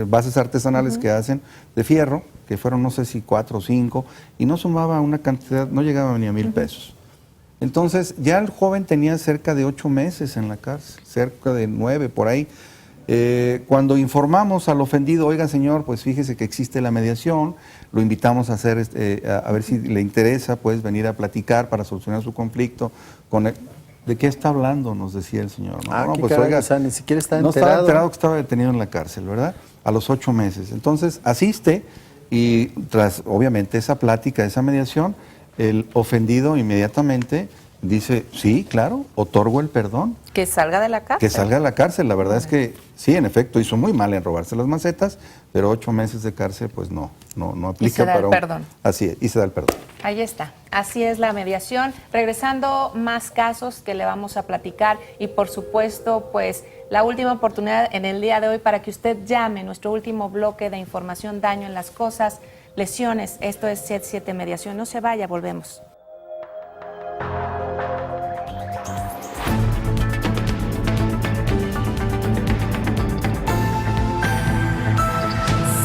bases artesanales que hacen de fierro, que fueron no sé si 4 o 5, y no sumaba una cantidad, no llegaba ni a 1,000 pesos. Entonces ya el joven tenía cerca de 8 meses en la cárcel, cerca de 9 por ahí. Cuando informamos al ofendido, oiga señor, pues fíjese que existe la mediación, lo invitamos a hacer, a ver si le interesa, pues venir a platicar para solucionar su conflicto con él. ¿De qué está hablando?, nos decía el señor. No, pues oiga, o sea, ni siquiera está enterado. No estaba enterado que estaba detenido en la cárcel, ¿verdad? A los 8 meses. Entonces asiste y tras, obviamente, esa plática, esa mediación, el ofendido inmediatamente dice, sí, claro, otorgo el perdón. Que salga de la cárcel. Que salga de la cárcel. La verdad es que sí, en efecto, hizo muy mal en robarse las macetas, pero 8 meses de cárcel pues no aplica. Y se da para el perdón. Así es, y se da el perdón. Ahí está, así es la mediación. Regresando, más casos que le vamos a platicar y por supuesto, pues la última oportunidad en el día de hoy para que usted llame, nuestro último bloque de información, daño en las cosas, lesiones. Esto es 7-7 Mediación. No se vaya, volvemos.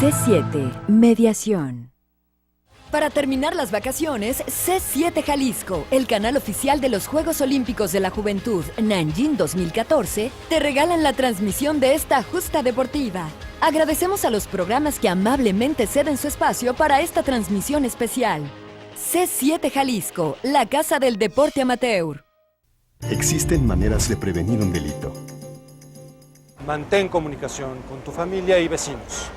C7 Mediación. Para terminar las vacaciones, C7 Jalisco, el canal oficial de los Juegos Olímpicos de la Juventud Nanjing 2014, te regalan la transmisión de esta justa deportiva. Agradecemos a los programas que amablemente ceden su espacio para esta transmisión especial. C7 Jalisco, la casa del deporte amateur. Existen maneras de prevenir un delito. Mantén comunicación con tu familia y vecinos.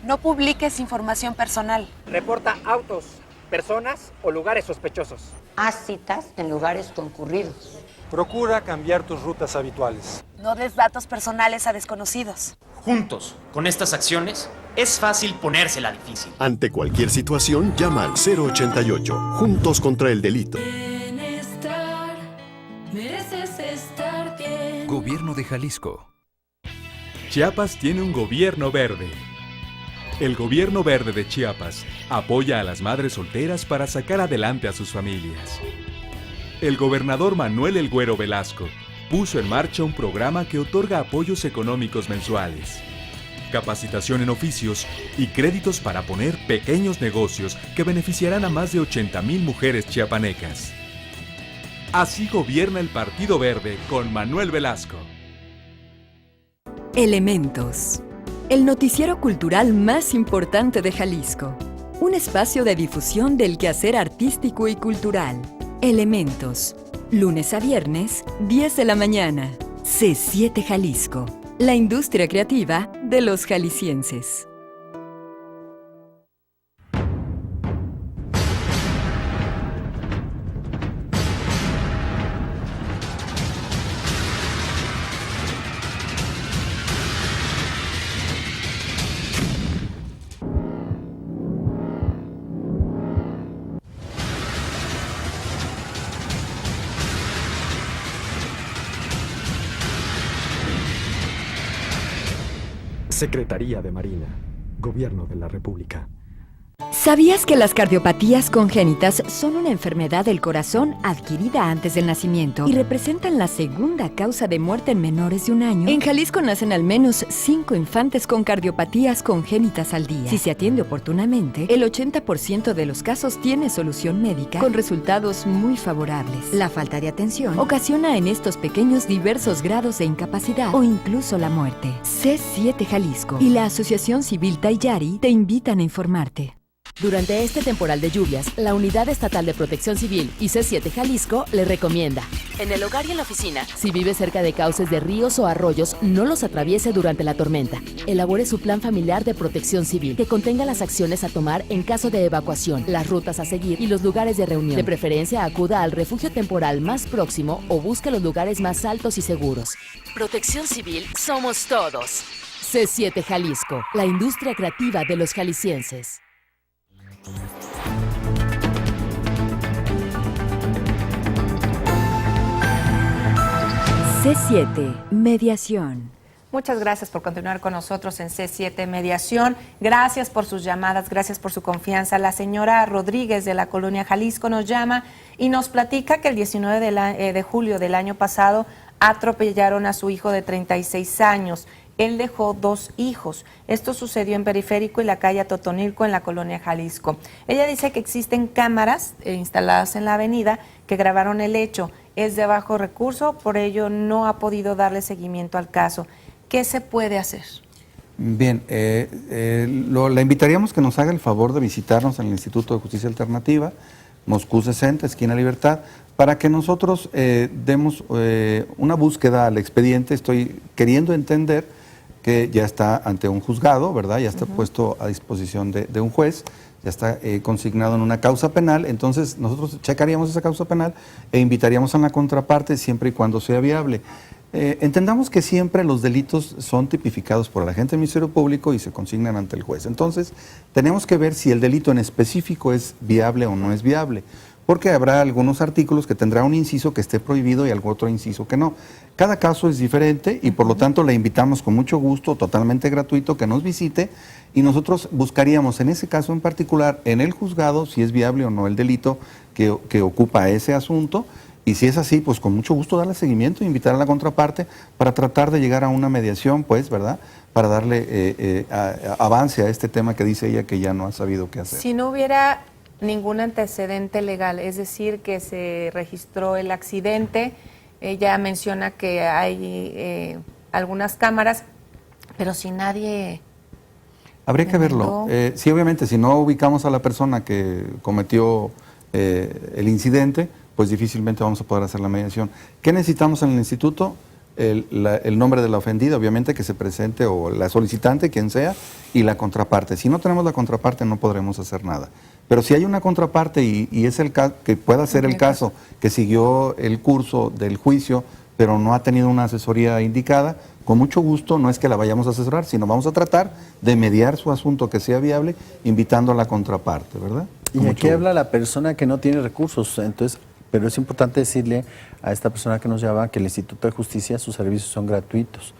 No publiques información personal. Reporta autos, personas o lugares sospechosos. Haz citas en lugares concurridos. Procura cambiar tus rutas habituales. No des datos personales a desconocidos. Juntos, con estas acciones, es fácil ponérsela difícil. Ante cualquier situación, llama al 088. Juntos contra el delito. Bienestar, mereces estar bien. Gobierno de Jalisco. Chiapas tiene un gobierno verde. El Gobierno Verde de Chiapas apoya a las madres solteras para sacar adelante a sus familias. El gobernador Manuel El Güero Velasco puso en marcha un programa que otorga apoyos económicos mensuales, capacitación en oficios y créditos para poner pequeños negocios que beneficiarán a más de 80,000 mujeres chiapanecas. Así gobierna el Partido Verde con Manuel Velasco. Elementos. El noticiero cultural más importante de Jalisco. Un espacio de difusión del quehacer artístico y cultural. Elementos. Lunes a viernes, 10 de la mañana. C7 Jalisco. La industria creativa de los jaliscienses. Secretaría de Marina, Gobierno de la República. ¿Sabías que las cardiopatías congénitas son una enfermedad del corazón adquirida antes del nacimiento y representan la segunda causa de muerte en menores de 1 año? En Jalisco nacen al menos 5 infantes con cardiopatías congénitas al día. Si se atiende oportunamente, el 80% de los casos tiene solución médica con resultados muy favorables. La falta de atención ocasiona en estos pequeños diversos grados de incapacidad o incluso la muerte. C7 Jalisco y la Asociación Civil Tayari te invitan a informarte. Durante este temporal de lluvias, la Unidad Estatal de Protección Civil y C7 Jalisco le recomienda: en el hogar y en la oficina, si vive cerca de cauces de ríos o arroyos, no los atraviese durante la tormenta. Elabore su plan familiar de protección civil, que contenga las acciones a tomar en caso de evacuación, las rutas a seguir y los lugares de reunión. De preferencia, acuda al refugio temporal más próximo o busque los lugares más altos y seguros. Protección Civil somos todos. C7 Jalisco, la industria creativa de los jaliscienses. C7 Mediación. Muchas gracias por continuar con nosotros en C7 Mediación. Gracias por sus llamadas, gracias por su confianza. La señora Rodríguez de la Colonia Jalisco nos llama y nos platica que el 19 de julio del año pasado atropellaron a su hijo de 36 años. Él dejó 2 hijos. Esto sucedió en Periférico y la calle Totonilco en la Colonia Jalisco. Ella dice que existen cámaras instaladas en la avenida que grabaron el hecho. Es de bajo recurso, por ello no ha podido darle seguimiento al caso. ¿Qué se puede hacer? Bien, la invitaríamos que nos haga el favor de visitarnos en el Instituto de Justicia Alternativa, Moscú 60, esquina Libertad, para que nosotros demos una búsqueda al expediente. Estoy queriendo entender que ya está ante un juzgado, ¿verdad? Ya está puesto a disposición de un juez, ya está consignado en una causa penal, entonces nosotros checaríamos esa causa penal e invitaríamos a la contraparte siempre y cuando sea viable. Entendamos que siempre los delitos son tipificados por el agente del Ministerio Público y se consignan ante el juez. Entonces, tenemos que ver si el delito en específico es viable o no es viable, porque habrá algunos artículos que tendrá un inciso que esté prohibido y algún otro inciso que no. Cada caso es diferente y por lo tanto le invitamos con mucho gusto, totalmente gratuito, que nos visite y nosotros buscaríamos en ese caso en particular en el juzgado si es viable o no el delito que ocupa ese asunto. Y si es así, pues con mucho gusto darle seguimiento e invitar a la contraparte para tratar de llegar a una mediación, pues, ¿verdad? Para darle avance a este tema que dice ella que ya no ha sabido qué hacer. Si no hubiera ningún antecedente legal, es decir, que se registró el accidente, ella menciona que hay algunas cámaras, pero si nadie... Habría que verlo. Sí, obviamente, si no ubicamos a la persona que cometió el incidente, pues difícilmente vamos a poder hacer la mediación. ¿Qué necesitamos en el instituto? El nombre de la ofendida, obviamente, que se presente, o la solicitante, quien sea, y la contraparte. Si no tenemos la contraparte, no podremos hacer nada. Pero si hay una contraparte y es el caso, que pueda ser el caso, que siguió el curso del juicio, pero no ha tenido una asesoría indicada, con mucho gusto, no es que la vayamos a asesorar, sino vamos a tratar de mediar su asunto que sea viable, invitando a la contraparte, ¿verdad? Y aquí habla la persona que no tiene recursos, entonces... Pero es importante decirle a esta persona que nos llama que el Instituto de Justicia, sus servicios son gratuitos.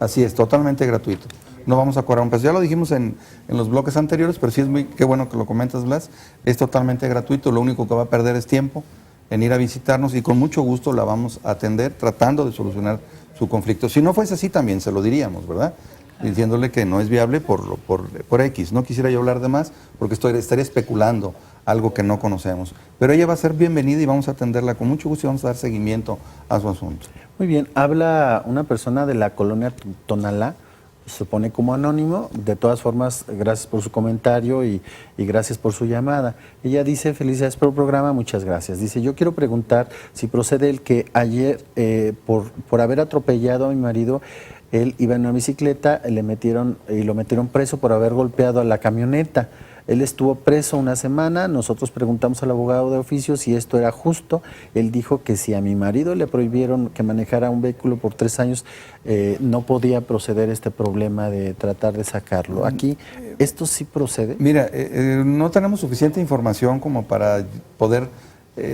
Así es, totalmente gratuito. No vamos a cobrar un peso. Ya lo dijimos en los bloques anteriores, pero sí es qué bueno que lo comentas, Blas. Es totalmente gratuito, lo único que va a perder es tiempo en ir a visitarnos y con mucho gusto la vamos a atender tratando de solucionar su conflicto. Si no fuese así también se lo diríamos, ¿verdad? Diciéndole que no es viable por X. No quisiera yo hablar de más porque estaría especulando algo que no conocemos. Pero ella va a ser bienvenida y vamos a atenderla con mucho gusto y vamos a dar seguimiento a su asunto. Muy bien, habla una persona de la colonia Tonalá, se pone como anónimo. De todas formas, gracias por su comentario y gracias por su llamada. Ella dice: felicidades por el programa, muchas gracias. Dice: yo quiero preguntar si procede el que ayer, por haber atropellado a mi marido, él iba en una bicicleta, lo metieron preso por haber golpeado a la camioneta. Él estuvo preso una semana, nosotros preguntamos al abogado de oficio si esto era justo. Él dijo que si a mi marido le prohibieron que manejara un vehículo por 3 años, no podía proceder este problema de tratar de sacarlo. Aquí, ¿esto sí procede? Mira, no tenemos suficiente información como para poder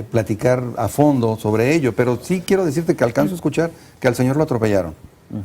platicar a fondo sobre ello, pero sí quiero decirte que alcanzo a escuchar que al señor lo atropellaron.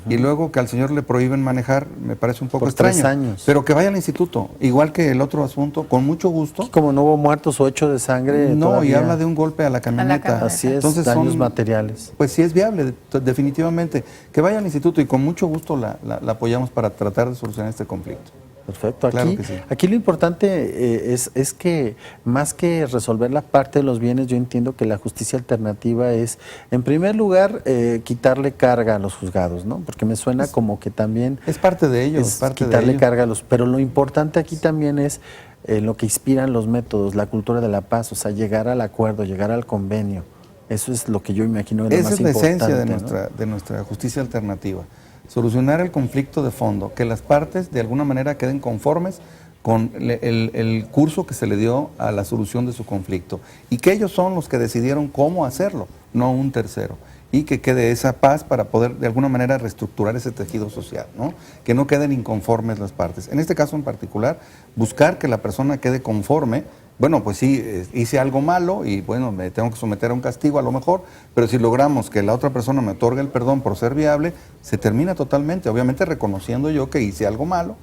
Y luego que al señor le prohíben manejar, me parece un poco por extraño. 3 años. Pero que vaya al instituto, igual que el otro asunto, con mucho gusto. Y como no hubo muertos o hechos de sangre. No, todavía. y habla de un golpe a la camioneta. Así es, entonces daños materiales. Pues sí es viable, definitivamente. Que vaya al instituto y con mucho gusto la apoyamos para tratar de solucionar este conflicto. Perfecto. Aquí, claro que sí. Aquí lo importante es que más que resolver la parte de los bienes, yo entiendo que la justicia alternativa es, en primer lugar, quitarle carga a los juzgados, ¿no? Porque me suena como que también... Es parte de ello, es parte quitarle carga a los... Pero lo importante aquí también es lo que inspiran los métodos, la cultura de la paz, o sea, llegar al acuerdo, llegar al convenio. Eso es lo que yo imagino es lo más importante. Esa es la esencia de nuestra justicia alternativa. Solucionar el conflicto de fondo, que las partes de alguna manera queden conformes con el curso que se le dio a la solución de su conflicto y que ellos son los que decidieron cómo hacerlo, no un tercero, y que quede esa paz para poder de alguna manera reestructurar ese tejido social, ¿no? Que no queden inconformes las partes. En este caso en particular, buscar que la persona quede conforme. Bueno, pues sí, hice algo malo y bueno, me tengo que someter a un castigo a lo mejor, pero si logramos que la otra persona me otorgue el perdón por ser viable, se termina totalmente, obviamente reconociendo yo que hice algo malo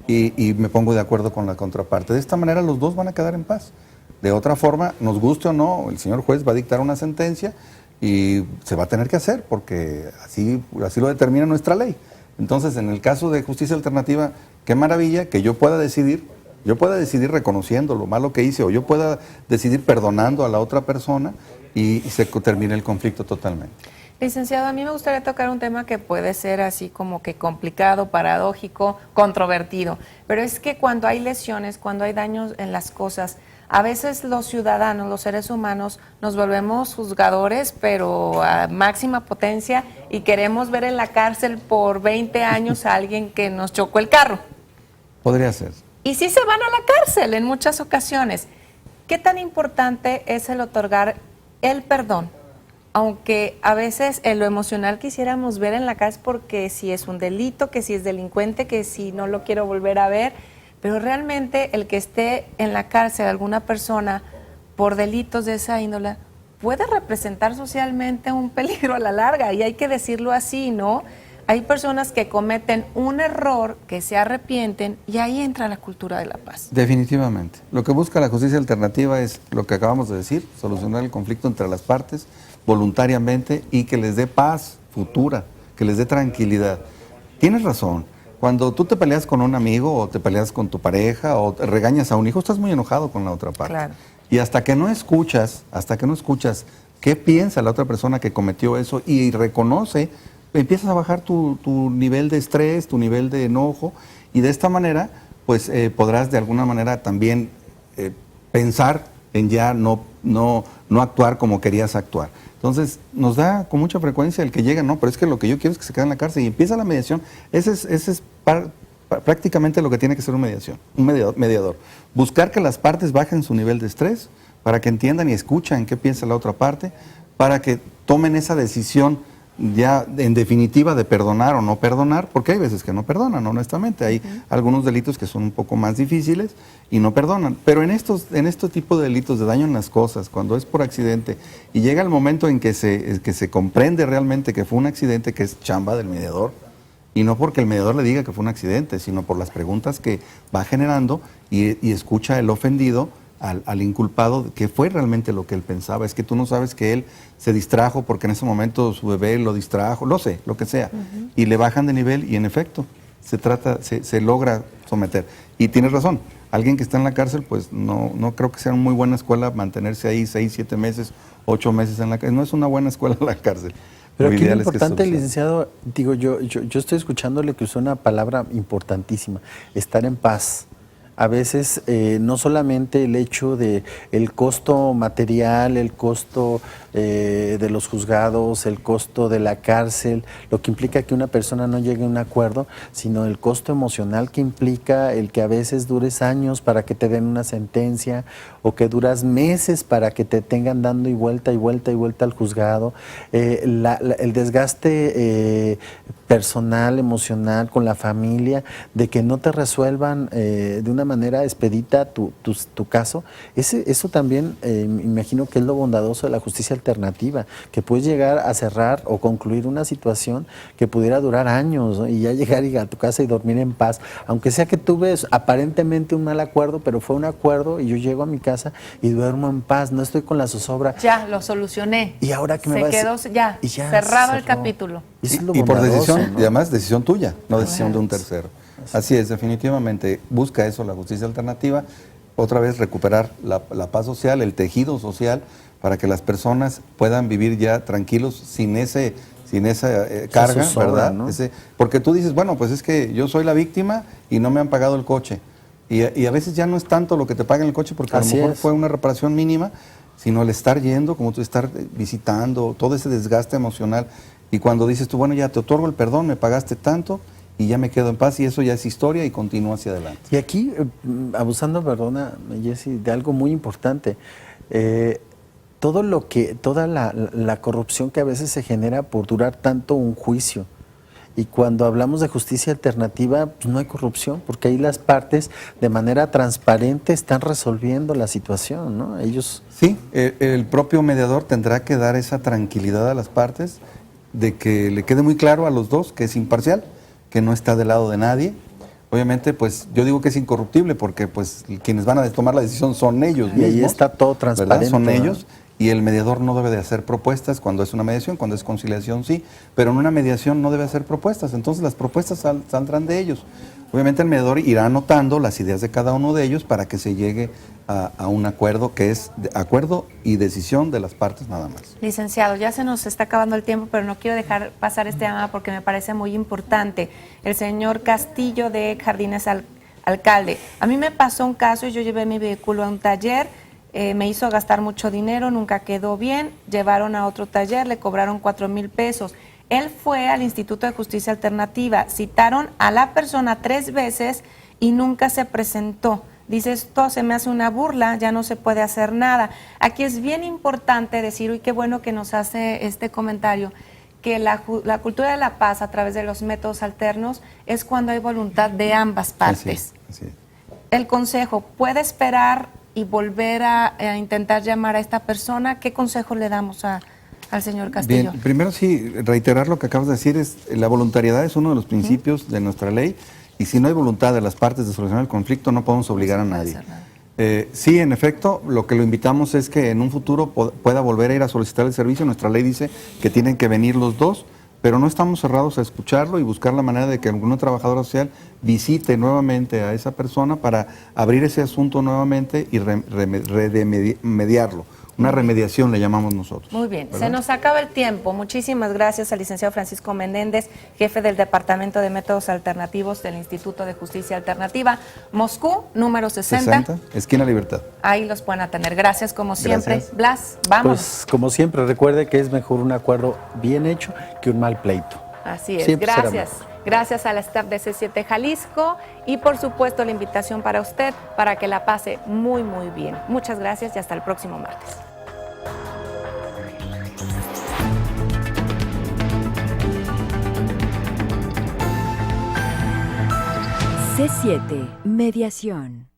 y me pongo de acuerdo con la contraparte. De esta manera los dos van a quedar en paz. De otra forma, nos guste o no, el señor juez va a dictar una sentencia y se va a tener que hacer porque así lo determina nuestra ley. Entonces, en el caso de justicia alternativa, qué maravilla que yo pueda decidir reconociendo lo malo que hice o yo pueda decidir perdonando a la otra persona y se termine el conflicto totalmente. Licenciado, a mí me gustaría tocar un tema que puede ser así como que complicado, paradójico, controvertido, pero es que cuando hay lesiones, cuando hay daños en las cosas, A veces los ciudadanos, los seres humanos, nos volvemos juzgadores, pero a máxima potencia, y queremos ver en la cárcel por 20 años a alguien que nos chocó el carro. Podría ser. Y sí se van a la cárcel en muchas ocasiones. ¿Qué tan importante es el otorgar el perdón? Aunque a veces en lo emocional quisiéramos ver en la cárcel porque si es un delito, que si es delincuente, que si no lo quiero volver a ver, pero realmente el que esté en la cárcel alguna persona por delitos de esa índole puede representar socialmente un peligro a la larga, y hay que decirlo así, ¿no? Hay personas que cometen un error, que se arrepienten, y ahí entra la cultura de la paz. Definitivamente. Lo que busca la justicia alternativa es lo que acabamos de decir, solucionar el conflicto entre las partes voluntariamente y que les dé paz futura, que les dé tranquilidad. Tienes razón. Cuando tú te peleas con un amigo o te peleas con tu pareja o te regañas a un hijo, estás muy enojado con la otra parte. Claro. Y hasta que no escuchas qué piensa la otra persona que cometió eso y reconoce, empiezas a bajar tu nivel de estrés, tu nivel de enojo, y de esta manera pues podrás de alguna manera también pensar en ya no actuar como querías actuar. Entonces nos da con mucha frecuencia el que llega, no, pero es que lo que yo quiero es que se quede en la cárcel, y empieza la mediación. Ese es prácticamente lo que tiene que ser un mediador. Buscar que las partes bajen su nivel de estrés para que entiendan y escuchen qué piensa la otra parte, para que tomen esa decisión ya en definitiva de perdonar o no perdonar, porque hay veces que no perdonan, honestamente. Hay algunos delitos que son un poco más difíciles y no perdonan, pero en este tipo de delitos de daño en las cosas, cuando es por accidente y llega el momento en que se comprende realmente que fue un accidente, que es chamba del mediador, y no porque el mediador le diga que fue un accidente, sino por las preguntas que va generando y escucha el ofendido al inculpado qué fue realmente lo que él pensaba. Es que tú no sabes que él se distrajo porque en ese momento su bebé lo distrajo, lo que sea. Y le bajan de nivel y en efecto se logra someter. Y tienes razón, alguien que está en la cárcel, pues no creo que sea una muy buena escuela mantenerse ahí 6, 7 meses, 8 meses en la cárcel. No es una buena escuela la cárcel. Pero aquí lo importante, licenciado, digo, yo estoy escuchándole que usó una palabra importantísima, estar en paz. A veces no solamente el hecho de el costo material, el costo de los juzgados, el costo de la cárcel, lo que implica que una persona no llegue a un acuerdo, sino el costo emocional que implica el que a veces dures años para que te den una sentencia, o que duras meses para que te tengan dando y vuelta y vuelta y vuelta al juzgado, el desgaste personal, emocional con la familia, de que no te resuelvan de una manera expedita tu caso. Eso también me imagino que es lo bondadoso de la justicia alternativa, que puedes llegar a cerrar o concluir una situación que pudiera durar años, ¿no? Y ya llegar a tu casa y dormir en paz, aunque sea que tuve aparentemente un mal acuerdo, pero fue un acuerdo y yo llego a mi casa y duermo en paz, no estoy con la zozobra. Ya, lo solucioné. ¿Y ahora qué me va a decir? Se quedó ya cerrado el capítulo. Y por decisión, ¿no? Y además decisión tuya, no decisión de un tercero. Así es, definitivamente busca eso la justicia alternativa, otra vez recuperar la paz social, el tejido social, para que las personas puedan vivir ya tranquilos sin esa carga, ¿verdad? ¿No? Porque tú dices, bueno, pues es que yo soy la víctima y no me han pagado el coche. Y a veces ya no es tanto lo que te pagan el coche, porque a lo mejor fue una reparación mínima, sino el estar yendo, como tú estar visitando, todo ese desgaste emocional. Y cuando dices tú, bueno, ya te otorgo el perdón, me pagaste tanto y ya me quedo en paz, y eso ya es historia y continúa hacia adelante. Y aquí, abusando, perdona, Jessy, de algo muy importante, toda la corrupción que a veces se genera por durar tanto un juicio. Y cuando hablamos de justicia alternativa, pues no hay corrupción, porque ahí las partes de manera transparente están resolviendo la situación, ¿no? Ellos... Sí, el propio mediador tendrá que dar esa tranquilidad a las partes, de que le quede muy claro a los dos que es imparcial, que no está del lado de nadie. Obviamente, pues yo digo que es incorruptible, porque pues quienes van a tomar la decisión son ellos mismos. Y ahí está todo transparente, ¿verdad? Son ¿no? ellos. Y el mediador no debe de hacer propuestas cuando es una mediación, cuando es conciliación sí, pero en una mediación no debe hacer propuestas, entonces las propuestas saldrán de ellos. Obviamente el mediador irá anotando las ideas de cada uno de ellos para que se llegue a un acuerdo, que es acuerdo y decisión de las partes nada más. Licenciado, ya se nos está acabando el tiempo, pero no quiero dejar pasar este tema porque me parece muy importante. El señor Castillo de Jardines Alcalde, a mí me pasó un caso y yo llevé mi vehículo a un taller, me hizo gastar mucho dinero, nunca quedó bien, llevaron a otro taller, le cobraron 4,000 pesos. Él fue al Instituto de Justicia Alternativa, citaron a la persona 3 veces y nunca se presentó. Dice, esto se me hace una burla, ya no se puede hacer nada. Aquí es bien importante decir, uy, qué bueno que nos hace este comentario, que la cultura de la paz a través de los métodos alternos es cuando hay voluntad de ambas partes. Así es. El consejo, ¿puede esperar y volver a intentar llamar a esta persona? ¿Qué consejo le damos al señor Castillo? Bien, primero sí, reiterar lo que acabas de decir, la voluntariedad es uno de los principios de nuestra ley, y si no hay voluntad de las partes de solucionar el conflicto, no podemos obligar a nadie. Sí, en efecto, lo que lo invitamos es que en un futuro pueda volver a ir a solicitar el servicio. Nuestra ley dice que tienen que venir los dos, pero no estamos cerrados a escucharlo y buscar la manera de que alguna trabajadora social visite nuevamente a esa persona para abrir ese asunto nuevamente y remediarlo. Una remediación le llamamos nosotros. Muy bien, ¿verdad? se nos acaba el tiempo. Muchísimas gracias al licenciado Francisco Menéndez, jefe del Departamento de Métodos Alternativos del Instituto de Justicia Alternativa. Moscú, número 60. Esquina Libertad. Ahí los pueden atender. Gracias como siempre. Gracias. Blas, vamos. Pues como siempre, recuerde que es mejor un acuerdo bien hecho que un mal pleito. Así es, Siempre será gracias. Gracias a la staff de C7 Jalisco y por supuesto la invitación para usted para que la pase muy muy bien. Muchas gracias y hasta el próximo martes. C7 Mediación.